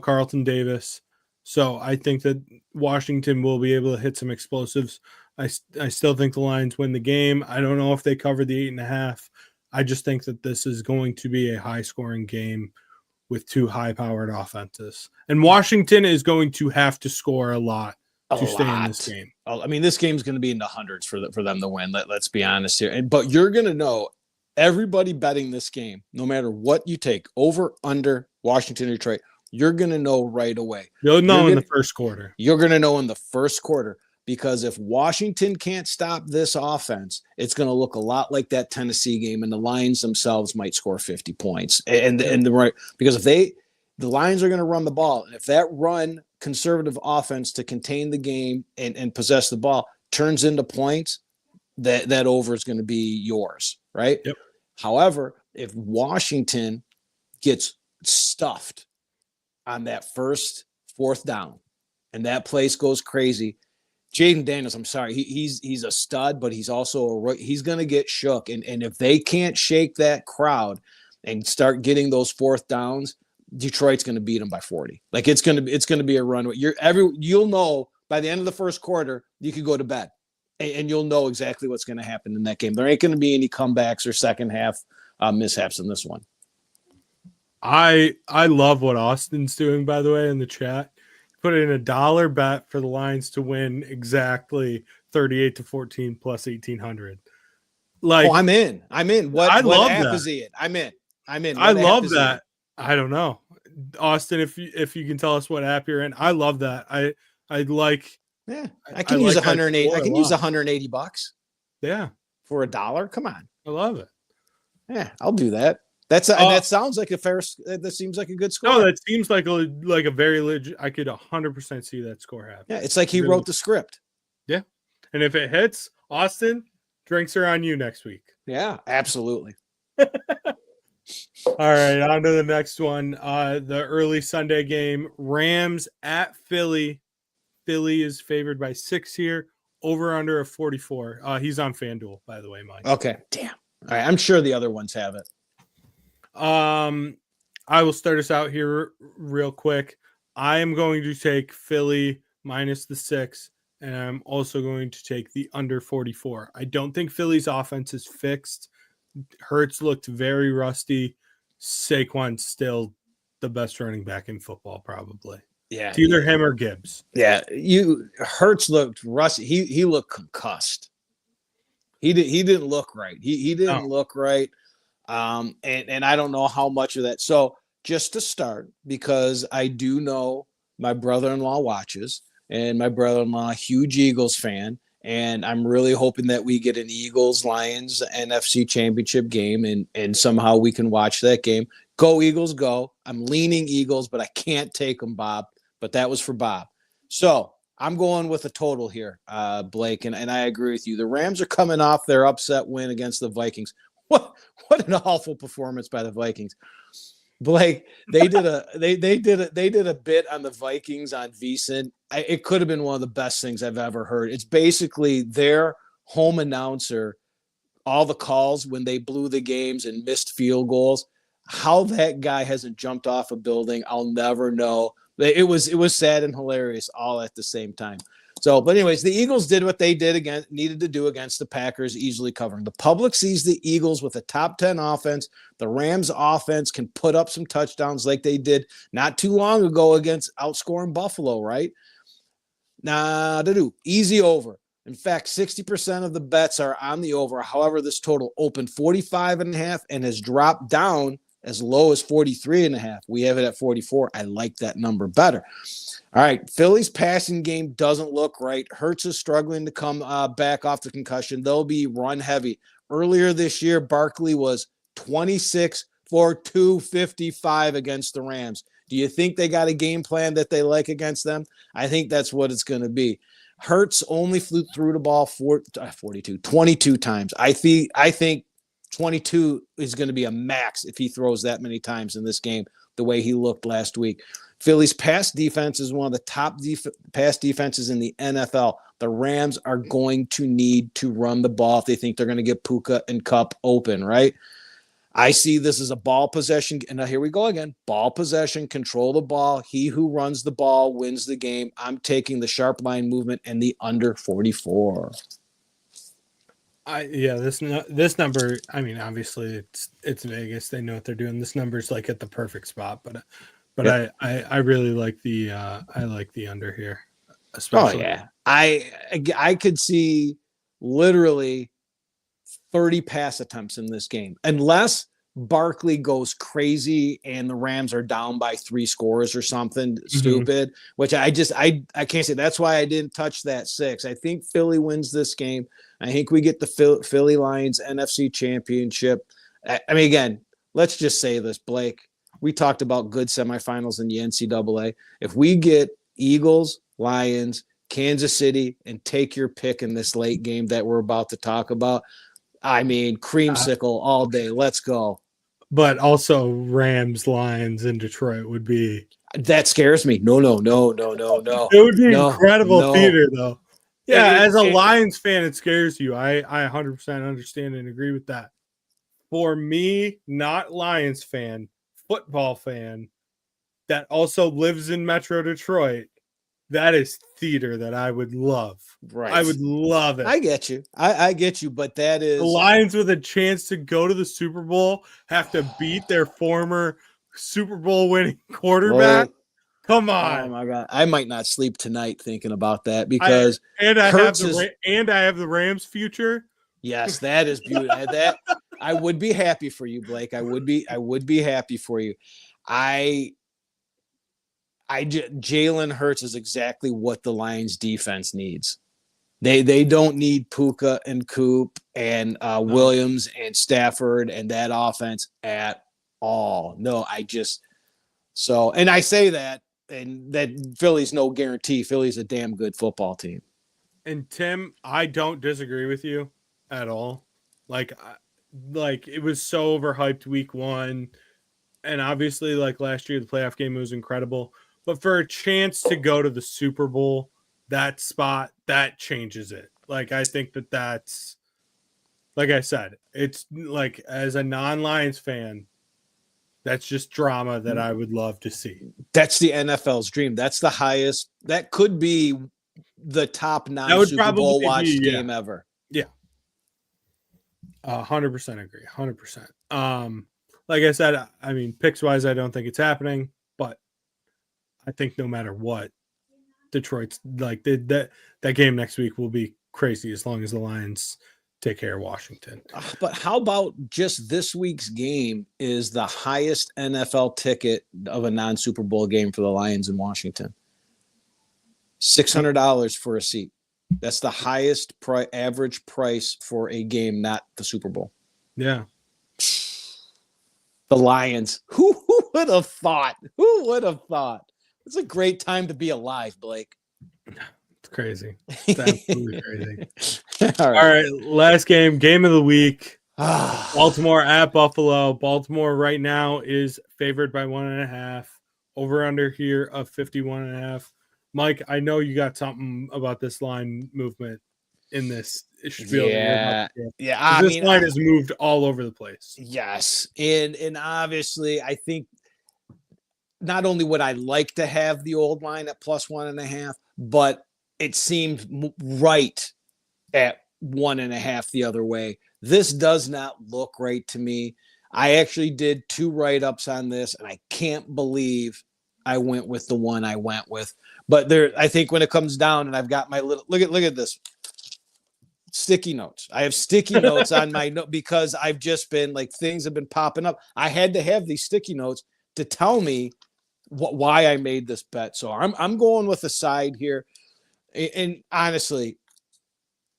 Carlton Davis. So I think that Washington will be able to hit some explosives. I still think the Lions win the game. I don't know if they cover the 8.5. I just think that this is going to be a high-scoring game with two high-powered offenses. And Washington is going to have to score a lot to stay in this game. I mean, this game's going to be in the hundreds for them to win. Let's be honest here. But you're going to know, everybody betting this game, no matter what you take, over, under, Washington, Detroit, you're going to know right away. You'll know in the first quarter. You're going to know in the first quarter, because if Washington can't stop this offense, it's going to look a lot like that Tennessee game, and the Lions themselves might score 50 points. Because if the Lions are going to run the ball, and if that run conservative offense to contain the game and possess the ball turns into points, that over is going to be yours. right? Yep. However, if Washington gets stuffed on that first 4th down and that place goes crazy, Jaden Daniels, I'm sorry, he's a stud, but he's also he's going to get shook. And if they can't shake that crowd and start getting those 4th downs, Detroit's going to beat them by 40. Like it's going to be a run. You'll know by the end of the first quarter, you could go to bed and you'll know exactly what's going to happen in that game. There ain't going to be any comebacks or second half mishaps in this one. I love what Austin's doing, by the way, in the chat. Put in $1 bet for the Lions to win exactly 38-14 plus 1,800. Like, I'm in. What app that. is he in? I'm in. I love that. I don't know, Austin. If you can tell us what app you're in, I love that. I like. Yeah, I can use 180. I can use $180. Yeah, for $1. Come on, I love it. Yeah, I'll do that. And that sounds like that seems like a good score. No, that seems like a very legit. I could 100% see that score happen. Yeah, it's like he wrote the script. Yeah, and if it hits, Austin, drinks are on you next week. Yeah, absolutely. All right, on to the next one. The early Sunday game, Rams at Philly. Philly is favored by 6 here. Over under of 44. He's on FanDuel, by the way, Mike. Okay, damn. All right, I'm sure the other ones have it. I will start us out here real quick. I am going to take Philly minus the 6, and I'm also going to take the under 44. I don't think Philly's offense is fixed. Hurts looked very rusty. Saquon's still the best running back in football, probably. Yeah, it's either him or Gibbs. Yeah, Hurts looked rusty. He looked concussed. He didn't look right. He didn't look right. And I don't know how much of that. So just to start, because I do know my brother-in-law watches, and my brother-in-law a huge Eagles fan. And I'm really hoping that we get an Eagles-Lions NFC Championship game, and somehow we can watch that game. Go Eagles, go. I'm leaning Eagles, but I can't take them, Bob. But that was for Bob. So I'm going with a total here, Blake, and I agree with you. The Rams are coming off their upset win against the Vikings. What an awful performance by the Vikings. Blake, they did a bit on the Vikings on VSiN. It could have been one of the best things I've ever heard. It's basically their home announcer, all the calls when they blew the games and missed field goals. How that guy hasn't jumped off a building, I'll never know. It was sad and hilarious all at the same time. So, but anyways, the Eagles did what they needed to do against the Packers, easily covering. The public sees the Eagles with a top 10 offense. The Rams offense can put up some touchdowns like they did not too long ago against outscoring Buffalo, right? Easy over. In fact, 60% of the bets are on the over. However, this total opened 45.5 and has dropped down as low as 43.5. We have it at 44. I like that number better. All right, Philly's passing game doesn't look right. Hurts is struggling to come back off the concussion. They'll be run heavy. Earlier this year, Barkley was 26 for 255 against the Rams. Do you think they got a game plan that they like against them? I think that's what it's going to be. Hurts only flew through the ball 22 times. I think 22 is going to be a max if he throws that many times in this game, the way he looked last week. Philly's pass defense is one of the top pass defenses in the NFL. The Rams are going to need to run the ball if they think they're going to get Puka and Kupp open, right? I see this as a ball possession. And now here we go again. Ball possession, control the ball. He who runs the ball wins the game. I'm taking the sharp line movement and the under 44. This number, I mean, obviously it's Vegas. They know what they're doing. This number's like at the perfect spot, but yep. I really like the under here, especially. Oh yeah, I could see literally 30 pass attempts in this game, unless Barkley goes crazy and the Rams are down by 3 scores or something stupid, which I can't say. That's why I didn't touch that 6. I think Philly wins this game. I think we get the Philly Lions NFC Championship. I mean, again, let's just say this, Blake. We talked about good semifinals in the NCAA. If we get Eagles, Lions, Kansas City, and take your pick in this late game that we're about to talk about, I mean, creamsicle all day. Let's go. But also Rams, Lions in Detroit would be. That scares me. No. It would be incredible theater, though. Yeah, as a Lions fan, it scares you. I 100% understand and agree with that. For me, not Lions fan, football fan, that also lives in Metro Detroit, that is theater that I would love. Right. I would love it. I get you. I get you, but that is the Lions with a chance to go to the Super Bowl have to beat their former Super Bowl winning quarterback. Come on. Oh my God. I might not sleep tonight thinking about that because I have the Rams future. Yes, that is beautiful. That I would be happy for you, Blake. I would be happy for you. Jalen Hurts is exactly what the Lions defense needs. They don't need Puka and Coop and Williams and Stafford and that offense at all. No, and I say that, and that Philly's no guarantee. Philly's a damn good football team. And Tim, I don't disagree with you at all. Like it was so overhyped week 1, and obviously, like last year, the playoff game was incredible. But for a chance to go to the Super Bowl, that spot, that changes it. Like, I think that's, like I said, it's like, as a non-Lions fan, that's just drama that I would love to see. That's the NFL's dream. That's the highest. That could be the top non-Super Bowl watched game ever. Yeah. 100% agree. 100%. Like I said, I mean, picks-wise, I don't think it's happening, but I think no matter what, Detroit's like that game next week will be crazy as long as the Lions take care of Washington. But how about just this week's game is the highest NFL ticket of a non-Super Bowl game for the Lions in Washington? $600 for a seat. That's the highest average price for a game, not the Super Bowl. Yeah. The Lions. Who would have thought? Who would have thought? It's a great time to be alive, Blake. It's crazy. It's absolutely crazy. All right. Last game of the week. Baltimore at Buffalo. Baltimore right now is favored by 1.5. Over under here of 51.5. Mike, I know you got something about this line movement in this spiel. Yeah. This line has moved all over the place. Yes. And obviously, I think not only would I like to have the old line at plus 1.5, but it seemed right at 1.5 the other way. This does not look right to me. I actually did 2 write-ups on this, and I can't believe I went with the one I went with. But I think when it comes down, and I've got my little look at this sticky notes. I have sticky notes on my note because I've just been like things have been popping up. I had to have these sticky notes to tell me why I made this bet. So I'm going with the side here. And honestly,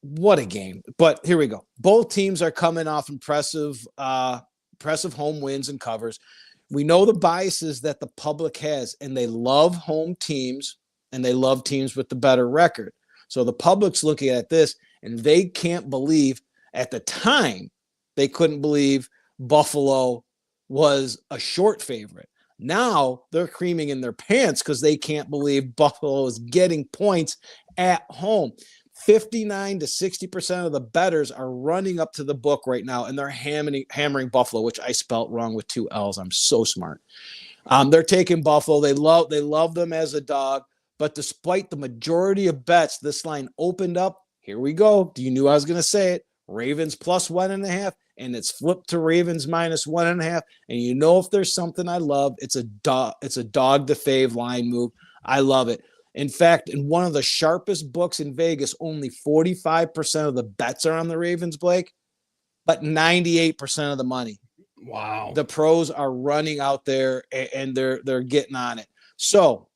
what a game. But here we go. Both teams are coming off impressive home wins and covers. We know the biases that the public has, and they love home teams, and they love teams with the better record. So the public's looking at this, and they can't believe, at the time, they couldn't believe Buffalo was a short favorite. Now they're creaming in their pants because they can't believe Buffalo is getting points at home. 59 to 60% of the bettors are running up to the book right now, and they're hammering Buffalo, which I spelt wrong with 2 L's. I'm so smart. They're taking Buffalo. They love them as a dog, but despite the majority of bets, this line opened up. Here we go. You knew I was going to say it. Ravens plus 1.5, and it's flipped to Ravens minus 1.5. And you know, if there's something I love, it's a dog to fave line move. I love it. In fact, in one of the sharpest books in Vegas, only 45% of the bets are on the Ravens, Blake, but 98% of the money. Wow. The pros are running out there and they're getting on it. So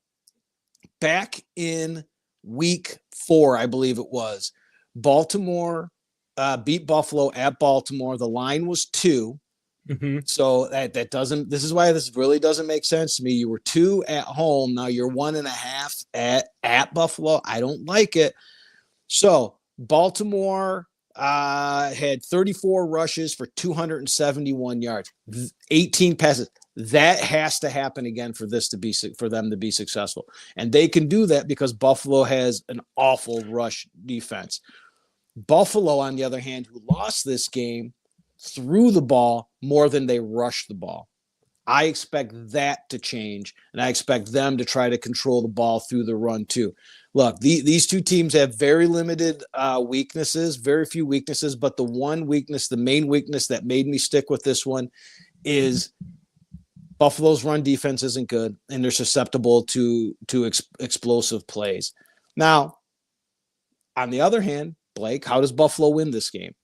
back in week 4, I believe it was, Baltimore beat Buffalo at Baltimore. The line was 2. Mm-hmm. So this is why this really doesn't make sense to me. You were 2 at home. Now you're 1.5 at Buffalo. I don't like it. So Baltimore had 34 rushes for 271 yards, 18 passes. That has to happen again for them to be successful. And they can do that because Buffalo has an awful rush defense. Buffalo, on the other hand, who lost this game, threw the ball more than they rushed the ball. I expect that to change, and I expect them to try to control the ball through the run too. Look, these two teams have very limited weaknesses, very few weaknesses, but the main weakness that made me stick with this one is Buffalo's run defense isn't good, and they're susceptible to explosive plays. Now, on the other hand, Blake, how does Buffalo win this game?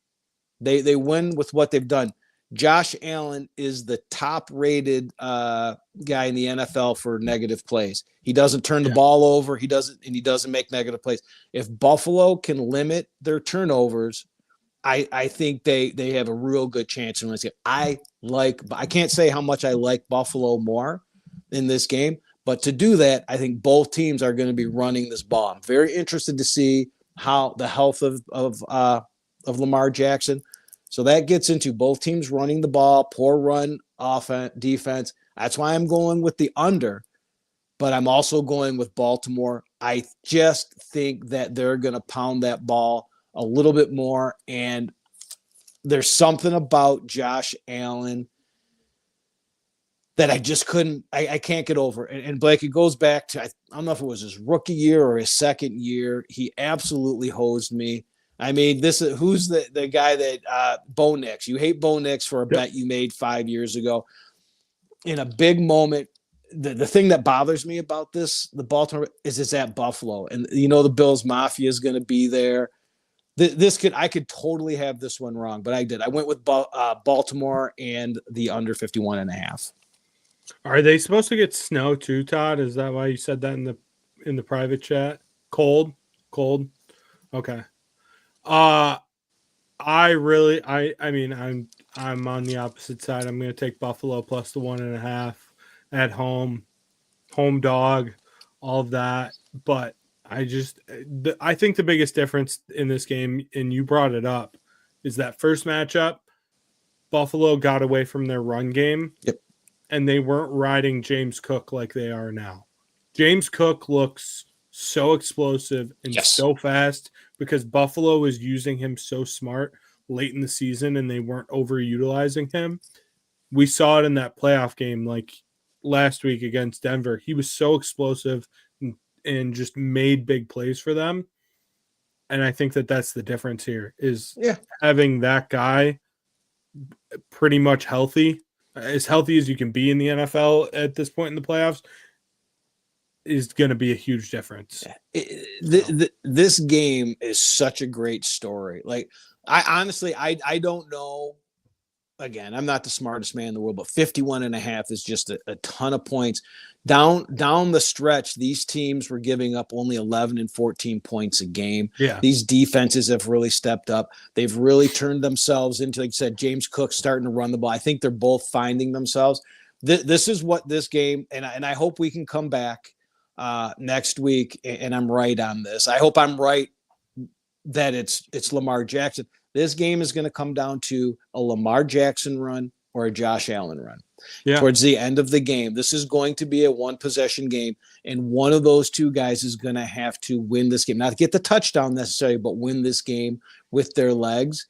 They win with what they've done. Josh Allen is the top-rated guy in the NFL for negative plays. He doesn't turn the ball over. He doesn't make negative plays. If Buffalo can limit their turnovers, I think they have a real good chance in this game. I can't say how much I like Buffalo more in this game, but to do that, I think both teams are going to be running this ball. I'm very interested to see how the health of Lamar Jackson. So that gets into both teams running the ball, poor run offense, defense. That's why I'm going with the under, but I'm also going with Baltimore. I just think that they're going to pound that ball a little bit more, and there's something about Josh Allen that I just I can't get over. And Blake, it goes back to, I don't know if it was his rookie year or his second year. He absolutely hosed me. I mean, who's the guy that Bo Nix? You hate Bo Nix for a bet you made 5 years ago. In a big moment, the thing that bothers me about the Baltimore is it's at Buffalo, and the Bills Mafia is going to be there. I could totally have this one wrong, but I did. I went with Baltimore and the under 51.5. Are they supposed to get snow too, Todd? Is that why you said that in the private chat? Cold. Okay. I mean, I'm on the opposite side. I'm going to take Buffalo plus the 1.5 at home dog, all of that. But I think the biggest difference in this game, and you brought it up, is that first matchup, Buffalo got away from their run game. Yep. And they weren't riding James Cook like they are now. James Cook looks so explosive and so fast because Buffalo is using him so smart late in the season and they weren't overutilizing him. We saw it in that playoff game like last week against Denver. He was so explosive and just made big plays for them. And I think that's the difference here is having that guy pretty much healthy, as healthy as you can be in the NFL at this point in the playoffs, is going to be a huge difference. This game is such a great story. Like, I honestly don't know. Again, I'm not the smartest man in the world, but 51.5 is just a ton of points. Down the stretch, these teams were giving up only 11 and 14 points a game. Yeah. These defenses have really stepped up. They've really turned themselves into, like I said, James Cook starting to run the ball. I think they're both finding themselves. This is what this game, and I hope we can come back next week and I'm right on this. I hope I'm right that it's Lamar Jackson. This game is going to come down to a Lamar Jackson run or a Josh Allen run. Yeah. Towards the end of the game, this is going to be a one-possession game, and one of those two guys is going to have to win this game. Not to get the touchdown necessarily, but win this game with their legs.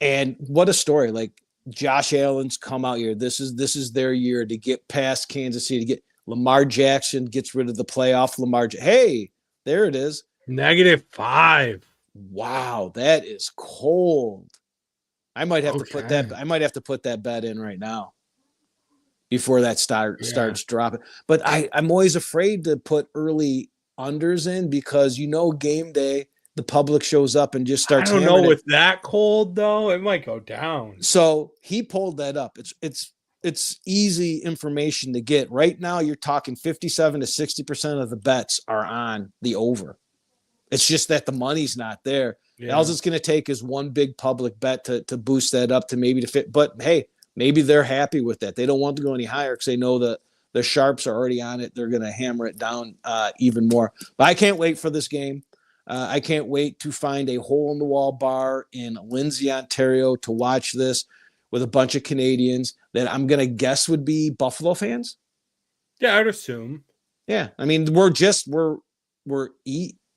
And what a story. Like, Josh Allen's come out here. This is their year to get past Kansas City, to get Lamar Jackson gets rid of the playoff. Hey, there it is. -5. Wow, that is cold. I might have to put that bet in right now before that starts dropping. But I'm always afraid to put early unders in because game day the public shows up and just starts. I don't know with that cold though, it might go down. So he pulled that up. It's easy information to get. Right now you're talking 57 to 60% of the bets are on the over. It's just that the money's not there. Yeah. All it's going to take is one big public bet to boost that up to maybe to fit. But hey, maybe they're happy with that. They don't want to go any higher because they know that the sharps are already on it. They're going to hammer it down even more. But I can't wait for this game. I can't wait to find a hole-in-the-wall bar in Lindsay, Ontario to watch this with a bunch of Canadians that I'm going to guess would be Buffalo fans. Yeah, I'd assume. Yeah. I mean,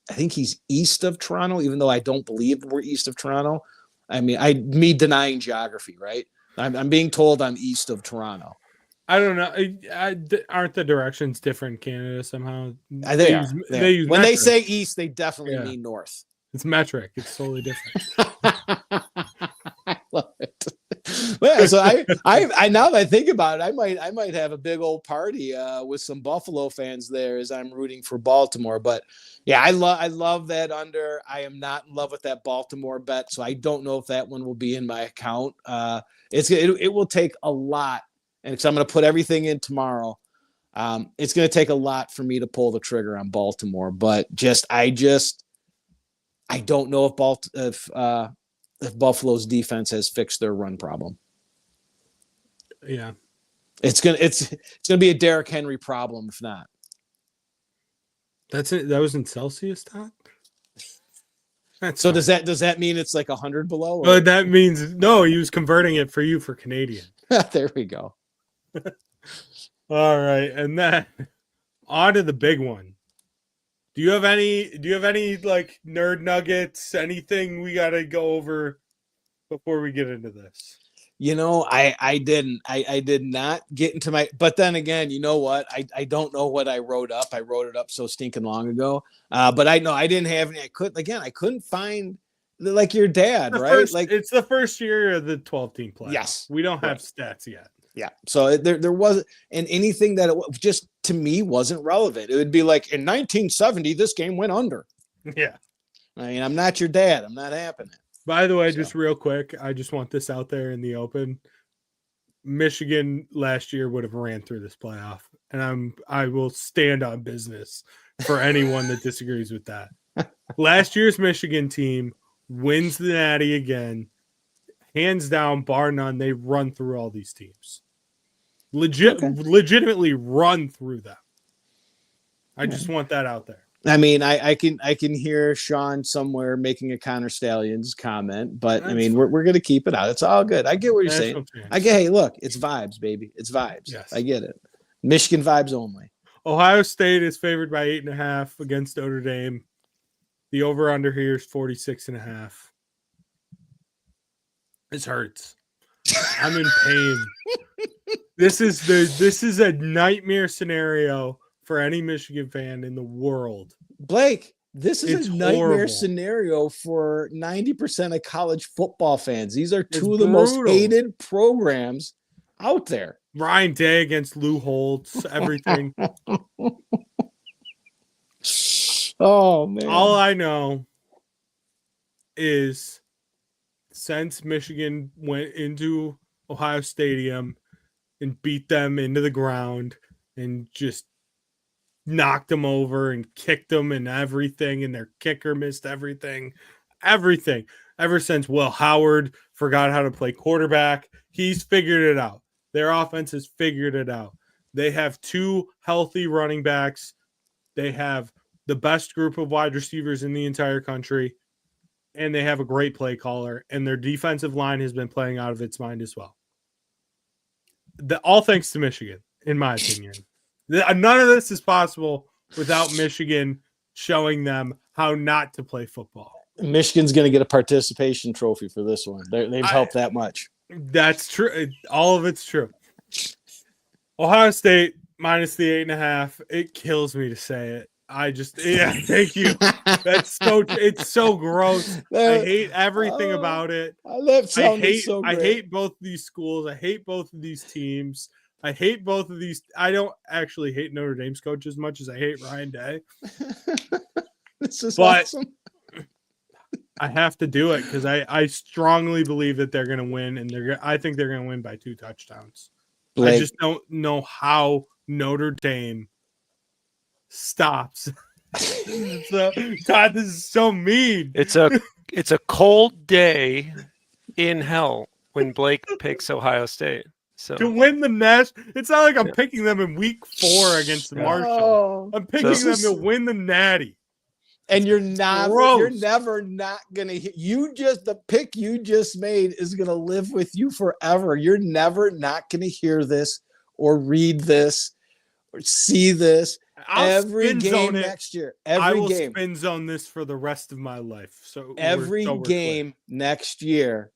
I think he's east of Toronto, even though I don't believe we're east of Toronto. I mean, me denying geography, right? I'm being told I'm east of Toronto. I don't know. Aren't the directions different in Canada somehow? They use when metric. They say east, they definitely mean north. It's metric. It's totally different. I love it. Yeah, so I now that I think about it, I might have a big old party with some Buffalo fans there as I'm rooting for Baltimore. But yeah, I love that under. I am not in love with that Baltimore bet, so I don't know if that one will be in my account. It will take a lot, and because I'm going to put everything in tomorrow. It's going to take a lot for me to pull the trigger on Baltimore, but I don't know if Buffalo's defense has fixed their run problem. Yeah, it's gonna be a Derrick Henry problem if not. That's it. That was in Celsius, Todd. So does that mean it's like 100 below? But that means no. He was converting it for you for Canadian. There we go. All right, and then on to the big one. Do you have any like nerd nuggets? Anything we got to go over before we get into this? You know, I didn't. I did not get into my. But then again, you know what? I don't know what I wrote up. I wrote it up so stinking long ago. But I know I didn't have any. I couldn't find like your dad, right? Like it's the first year of the 12-team play. Yes, we don't have stats yet. Yeah, so there wasn't, and anything that just to me wasn't relevant. It would be like in 1970, this game went under. Yeah, I mean, I'm not your dad. I'm not happening. By the way, just real quick, I just want this out there in the open. Michigan last year would have ran through this playoff, and I will stand on business for anyone that disagrees with that. Last year's Michigan team wins the Natty again, hands down, bar none. They run through all these teams. Legitimately run through them. I just want that out there. I mean, I can hear Sean somewhere making a Connor Stallions comment, but I mean, we're gonna keep it out. It's all good. I get what you're saying. Hey, look, it's vibes, baby. It's vibes. Yes. I get it. Michigan vibes only. Ohio State is favored by 8.5 against Notre Dame. The over/under here is 46.5. This hurts. I'm in pain. This is a nightmare scenario for any Michigan fan in the world. Blake, this is a nightmare horrible scenario for 90% of college football fans. These are two of the most hated programs out there. Ryan Day against Lou Holtz, everything. Oh, man. All I know is since Michigan went into Ohio Stadium and beat them into the ground and just knocked them over and kicked them and everything, and their kicker missed everything. Ever since Will Howard forgot how to play quarterback, he's figured it out. Their offense has figured it out. They have two healthy running backs. They have the best group of wide receivers in the entire country, and they have a great play caller, and their defensive line has been playing out of its mind as well. All thanks to Michigan, in my opinion. None of this is possible without Michigan showing them how not to play football. Michigan's going to get a participation trophy for this one. They've helped that much. That's true. All of it's true. Ohio State minus the 8.5. It kills me to say it. Thank you. It's so gross. I hate everything about it. I hate both these schools. I hate both of these teams. I hate both of these. I don't actually hate Notre Dame's coach as much as I hate Ryan Day. This is awesome. I have to do it because I strongly believe that they're going to win, and I think they're going to win by 2 touchdowns. Blake. I just don't know how Notre Dame stops. So, Todd, this is so mean. It's a cold day in hell when Blake picks Ohio State. So to win the Nash, it's not like I'm picking them in week 4 against Marshall. I'm picking them to win the Natty. And you're Gross. never not gonna the pick you just made is gonna live with you forever. You're never not gonna hear this or read this or see this. Every game next year. I will game. spin zone this for the rest of my life. So Every we're game clear. next year,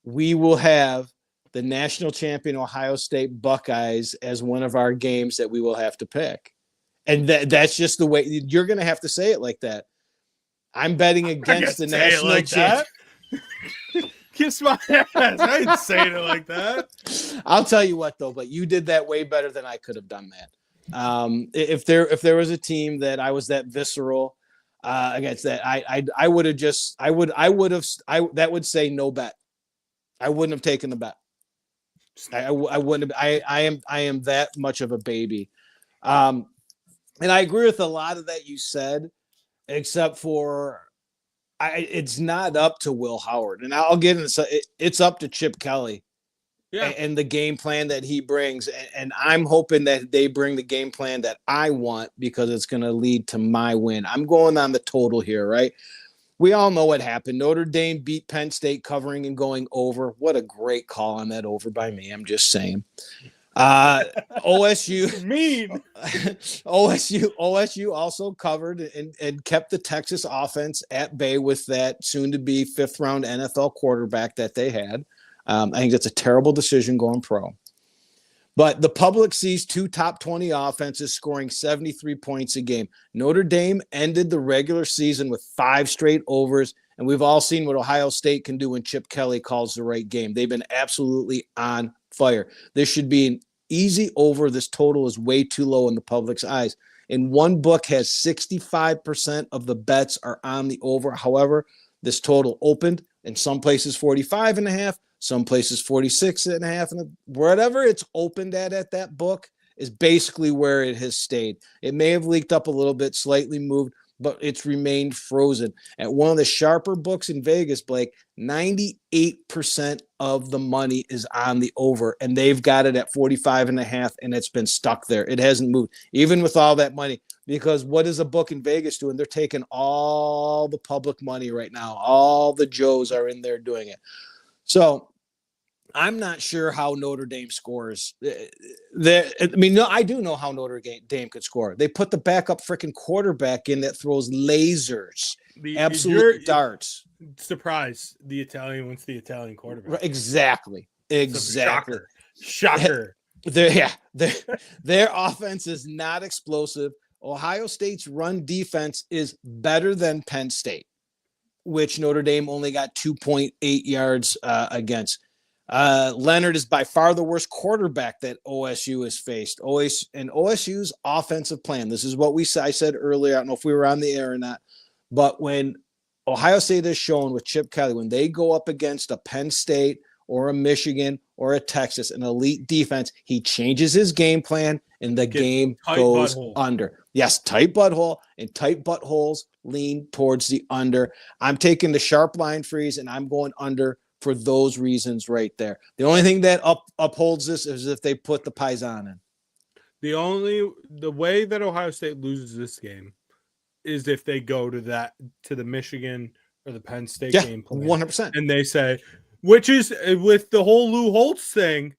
we will have the national champion Ohio State Buckeyes as one of our games that we will have to pick. And that's just the way you're going to have to say it like that. I'm betting against the national champion. Kiss my ass. I ain't saying it like that. I'll tell you what, though, but you did that way better than I could have done that. If there was a team that I was that visceral against, that I would have just that would say no bet. I wouldn't have taken the bet. I wouldn't have. I am that much of a baby. And I agree with a lot of that you said, except for it's not up to Will Howard. And I'll get into it's up to Chip Kelly and the game plan that he brings. And I'm hoping that they bring the game plan that I want, because it's going to lead to my win. I'm going on the total here, right? We all know what happened. Notre Dame beat Penn State covering and going over. What a great call on that over by me. I'm just saying. OSU mean. OSU also covered and kept the Texas offense at bay with that soon-to-be fifth-round NFL quarterback that they had. I think that's a terrible decision going pro. But the public sees two top 20 offenses scoring 73 points a game. Notre Dame ended the regular season with 5 straight overs, and we've all seen what Ohio State can do when Chip Kelly calls the right game. They've been absolutely on fire. This should be an easy over. This total is way too low in the public's eyes. And one book has 65% of the bets are on the over. However, this total opened in some places 45.5, some places 46.5, and wherever it's opened at that book is basically where it has stayed. It may have leaked up a little bit, slightly moved, but it's remained frozen. At one of the sharper books in Vegas, Blake, 98% of the money is on the over, and they've got it at 45.5, and it's been stuck there. It hasn't moved, even with all that money, because what is a book in Vegas doing? They're taking all the public money right now. All the Joes are in there doing it. So I'm not sure how Notre Dame scores. I do know how Notre Dame could score. They put the backup freaking quarterback in that throws lasers, absolute darts. Surprise! The Italian wants the Italian quarterback. Exactly. Shocker. Their offense is not explosive. Ohio State's run defense is better than Penn State, which Notre Dame only got 2.8 yards against. Leonard is by far the worst quarterback that OSU has faced. OSU's offensive plan. This is what I said earlier. I don't know if we were on the air or not, but when Ohio State has shown with Chip Kelly, when they go up against a Penn State or a Michigan or a Texas, an elite defense, he changes his game plan and the game goes under. Yes, tight butthole, and tight buttholes lean towards the under. I'm taking the sharp line freeze and I'm going under for those reasons right there. The only thing that upholds this is if they put the Paisan in. The way that Ohio State loses this game is if they go to the Michigan or the Penn State game plan. 100%. And they say, which is with the whole Lou Holtz thing,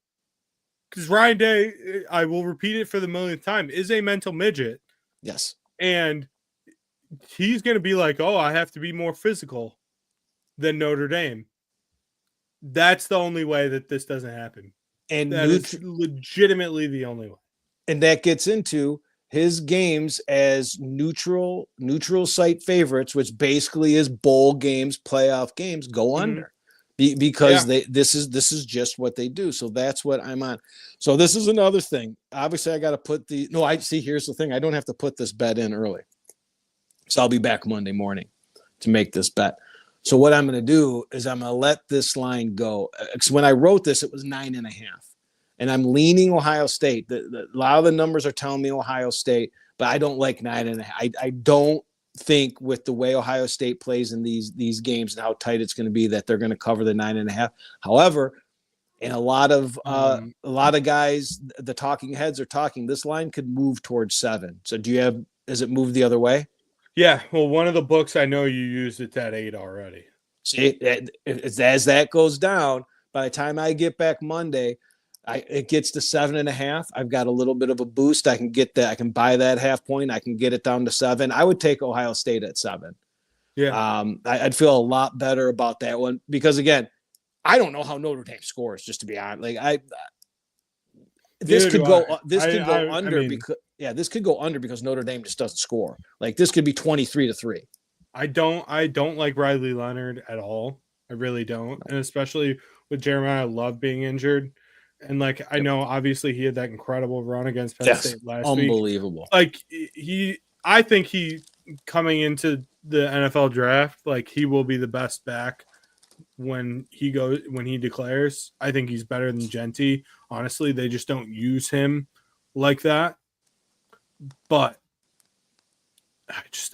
because Ryan Day, I will repeat it for the millionth time, is a mental midget. Yes. And he's going to be like, oh, I have to be more physical than Notre Dame. That's the only way that this doesn't happen. And that is legitimately the only way. And that gets into his games as neutral site favorites, which basically is bowl games, playoff games, go under. Because this is just what they do. So that's what I'm on. So this is another thing. Obviously, I got to put here's the thing. I don't have to put this bet in early. So I'll be back Monday morning to make this bet. So what I'm going to do is I'm going to let this line go. Because when I wrote this, it was 9.5. And I'm leaning Ohio State. A lot of the numbers are telling me Ohio State, but I don't like 9.5. I don't think with the way Ohio State plays in these games and how tight it's going to be that they're going to cover the 9.5. However, and a lot of guys, the talking heads are talking, this line could move towards 7. So has it moved the other way? Yeah, well, one of the books I know you used it's at 8 already. See, as that goes down, by the time I get back Monday, it gets to 7.5. I've got a little bit of a boost. I can get that. I can buy that half point. I can get it down to 7. I would take Ohio State at 7. Yeah. I'd feel a lot better about that one because again, I don't know how Notre Dame scores. Just to be honest, like this could go under because this could go under because Notre Dame just doesn't score. Like this could be 23-3. I don't like Riley Leonard at all. I really don't, and especially with Jeremiah Love being injured. And like I know, obviously he had that incredible run against Penn State last week. Unbelievable. Like I think he coming into the NFL draft, like he will be the best back when he declares. I think he's better than Genty. Honestly, they just don't use him like that. But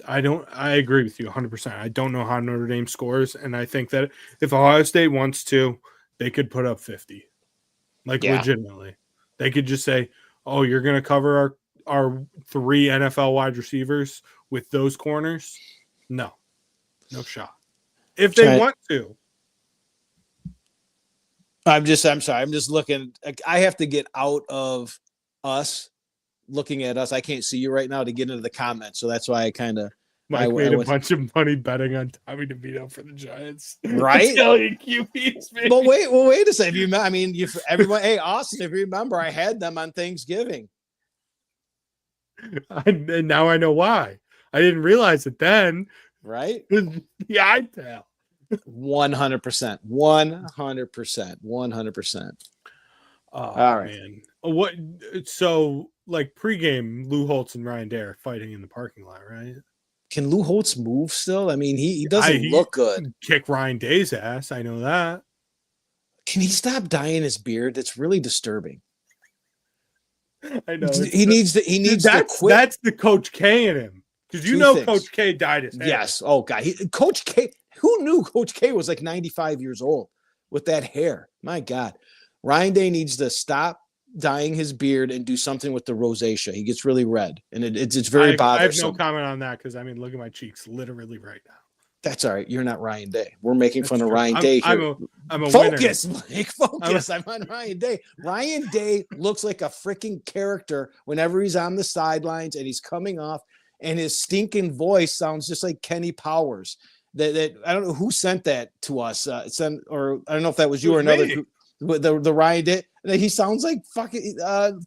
I agree with you 100%. I don't know how Notre Dame scores, and I think that if Ohio State wants to, they could put up 50. Legitimately. They could just say, "Oh, you're going to cover our 3 NFL wide receivers with those corners?" No shot. If they want to. I'm sorry. I'm just looking. I have to get out of us looking at us. I can't see you right now to get into the comments. So that's why I kind of Mike made a bunch of money betting on Tommy DeVito for the Giants. Right? QBs, but wait a second. Everyone, hey, Austin, if you remember, I had them on Thanksgiving. And now I know why. I didn't realize it then. Right? Yeah, I tell. 100%. 100%. All right. Man. What? So, like pregame, Lou Holtz and Ryan Day are fighting in the parking lot, right? Can Lou Holtz move still? I mean, he doesn't look good. Kick Ryan Day's ass. I know that. Can he stop dyeing his beard? That's really disturbing. I know. He needs to quit. That's the Coach K in him. Because Coach K dyed his hair. Yes. Oh, God. Coach K. Who knew Coach K was like 95 years old with that hair? My God. Ryan Day needs to stop dyeing his beard and do something with the rosacea. He gets really red, and it's very bothersome. I have no comment on that because, look at my cheeks literally right now. That's all right. You're not Ryan Day. We're making fun of Ryan Day here. I'm a focus, winner. Mike. Focus. I'm on Ryan Day. Ryan Day looks like a freaking character whenever he's on the sidelines and he's coming off, and his stinking voice sounds just like Kenny Powers. That I don't know who sent that to us. Or I don't know if that was you or another group. The Ryan Day. He sounds like fucking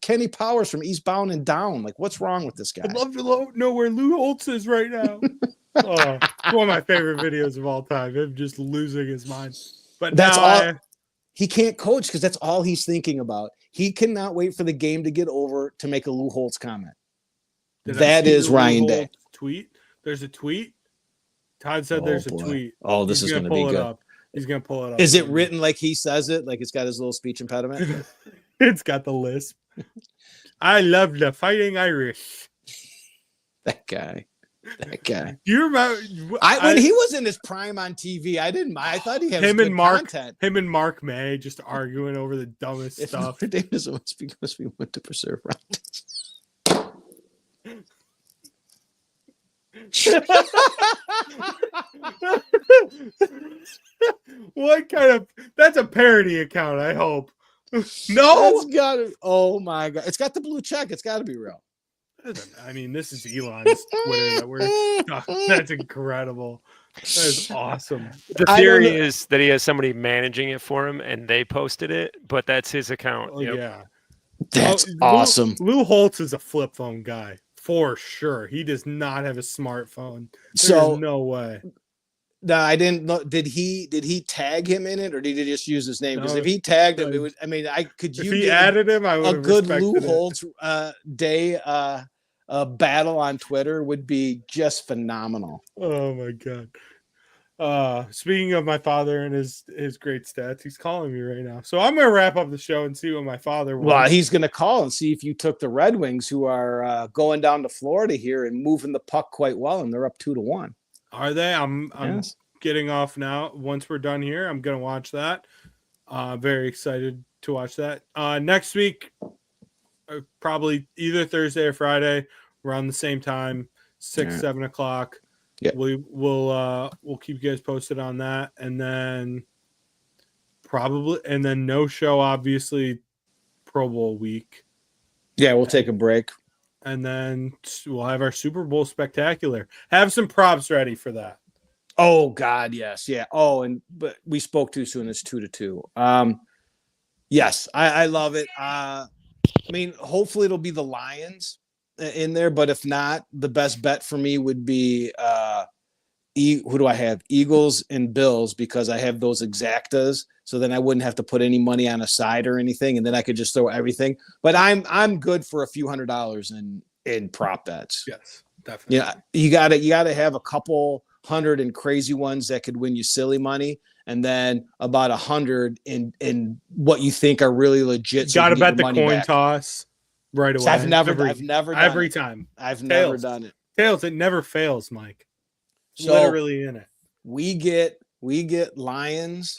Kenny Powers from Eastbound and Down. Like, what's wrong with this guy? I'd love to know where Lou Holtz is right now. One of my favorite videos of all time. Him just losing his mind. But that's all. He can't coach because that's all he's thinking about. He cannot wait for the game to get over to make a Lou Holtz comment. That is Ryan Day. Tweet. There's a tweet. Todd said there's a tweet. Oh, this is going to be good. He's going to pull it up. Is it written like he says it? Like it's got his little speech impediment? It's got the lisp. I love the Fighting Irish. That guy. Do you remember when he was in his prime on TV? I thought he had good content. Him and Mark May just arguing over the dumbest stuff. Notre Dame is because we went to preserve round. What kind of? That's a parody account. I hope. No, oh my God! It's got the blue check. It's got to be real. This is Elon's Twitter. That's incredible. That is awesome. The theory is that he has somebody managing it for him, and they posted it, but that's his account. Oh, yeah, that's awesome. Lou Holtz is a flip phone guy for sure. He does not have a smartphone. There's no way. No, I didn't know. Did he tag him in it, or did he just use his name? Because if he tagged him, it would. If he added him, I would have a good Lou Holtz Day battle on Twitter would be just phenomenal. Oh my God. Speaking of my father and his great stats, he's calling me right now. So I'm gonna wrap up the show and see what my father wants. Well, he's gonna call and see if you took the Red Wings, who are going down to Florida here and moving the puck quite well, and they're up 2-1. Are they? I'm getting off now. Once we're done here, I'm gonna watch that. Very excited to watch that. Next week, probably either Thursday or Friday, around the same time, 7 o'clock. Yeah. We'll keep you guys posted on that, and then no show, obviously, Pro Bowl week. Yeah, we'll take a break. And then we'll have our Super Bowl spectacular. Have some props ready for that. Oh God, yes, yeah. Oh, but we spoke too soon. It's 2-2. Yes, I love it. I mean, hopefully it'll be the Lions in there, but if not, the best bet for me would be who do I have? Eagles and Bills, because I have those exactas. So then I wouldn't have to put any money on a side or anything, and then I could just throw everything. But I'm good for a few $100s in prop bets. Yes, definitely. Yeah, you gotta have a couple hundred and crazy ones that could win you silly money, and then about 100 in what you think are really legit. So got to bet the coin toss right away. So I've never done every it. time. I've never done it. Tails, it never fails, Mike. So literally in it. We get Lions,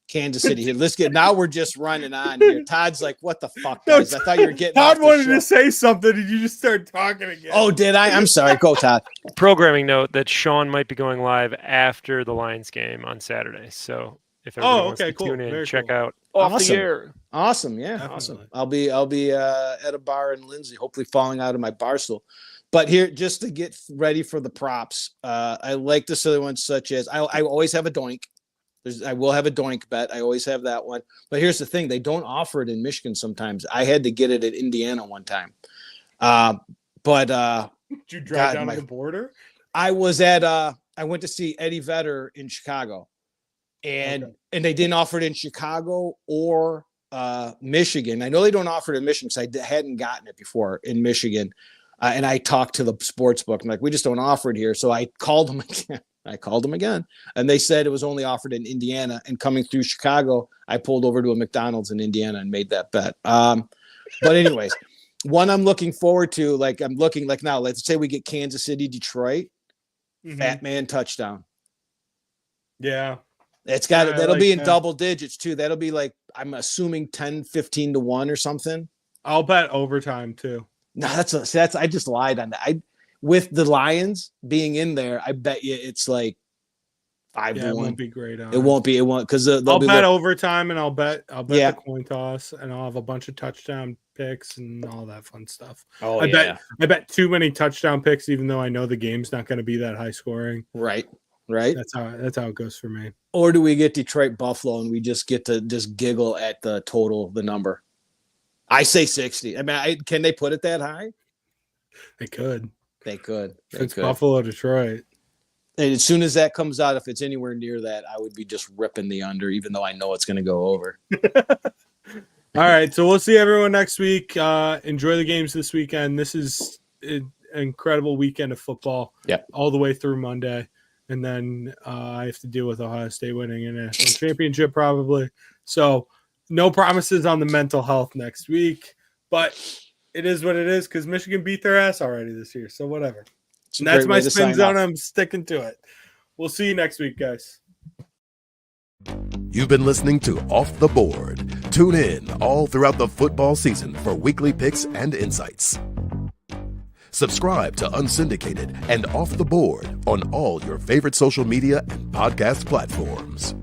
Kansas City here. Now we're just running on here. Todd's like, what the fuck, guys? I thought you were getting Todd wanted to say something and you just started talking again. Oh, did I? I'm sorry. Go, Todd. Programming note that Sean might be going live after the Lions game on Saturday. So if everyone wants to tune in, check out Off the Air. Awesome. Yeah. Definitely. Awesome. I'll be at a bar in Lindsay, hopefully falling out of my bar stool. But here, just to get ready for the props, I like this other ones, such as I always have a doink. I will have a doink bet. I always have that one. But here's the thing. They don't offer it in Michigan sometimes. I had to get it at Indiana one time. Did you drive down the border? I was at I went to see Eddie Vedder in Chicago. And they didn't offer it in Chicago or Michigan. I know they don't offer it in Michigan because I hadn't gotten it before in Michigan. And I talked to the sports book. I'm like, we just don't offer it here. So I called them again. And they said it was only offered in Indiana. And coming through Chicago, I pulled over to a McDonald's in Indiana and made that bet. But anyways, one I'm looking forward to, now, let's say we get Kansas City, Detroit, Fat Man touchdown. Yeah. That'll be in double digits too. That'll be like, I'm assuming 10-15 to 1 or something. I'll bet overtime too. No, I just lied on that. With the Lions being in there, I bet you it's like 5 to 1. It won't be great. It won't because I'll bet overtime, and I'll bet the coin toss, and I'll have a bunch of touchdown picks and all that fun stuff. Oh, I bet too many touchdown picks, even though I know the game's not going to be that high scoring. Right. That's how it goes for me. Or do we get Detroit Buffalo and we just get to just giggle at the total, the number? I say 60. I mean, can they put it that high? They could. It's Buffalo, Detroit. And as soon as that comes out, if it's anywhere near that, I would be just ripping the under, even though I know it's going to go over. All right. So we'll see everyone next week. Enjoy the games this weekend. This is an incredible weekend of football. Yeah. All the way through Monday. And then I have to deal with Ohio State winning a national championship probably. So no promises on the mental health next week, but it is what it is because Michigan beat their ass already this year. So whatever. And that's my spin zone. I'm sticking to it. We'll see you next week, guys. You've been listening to Off the Board. Tune in all throughout the football season for weekly picks and insights. Subscribe to Unsyndicated and Off the Board on all your favorite social media and podcast platforms.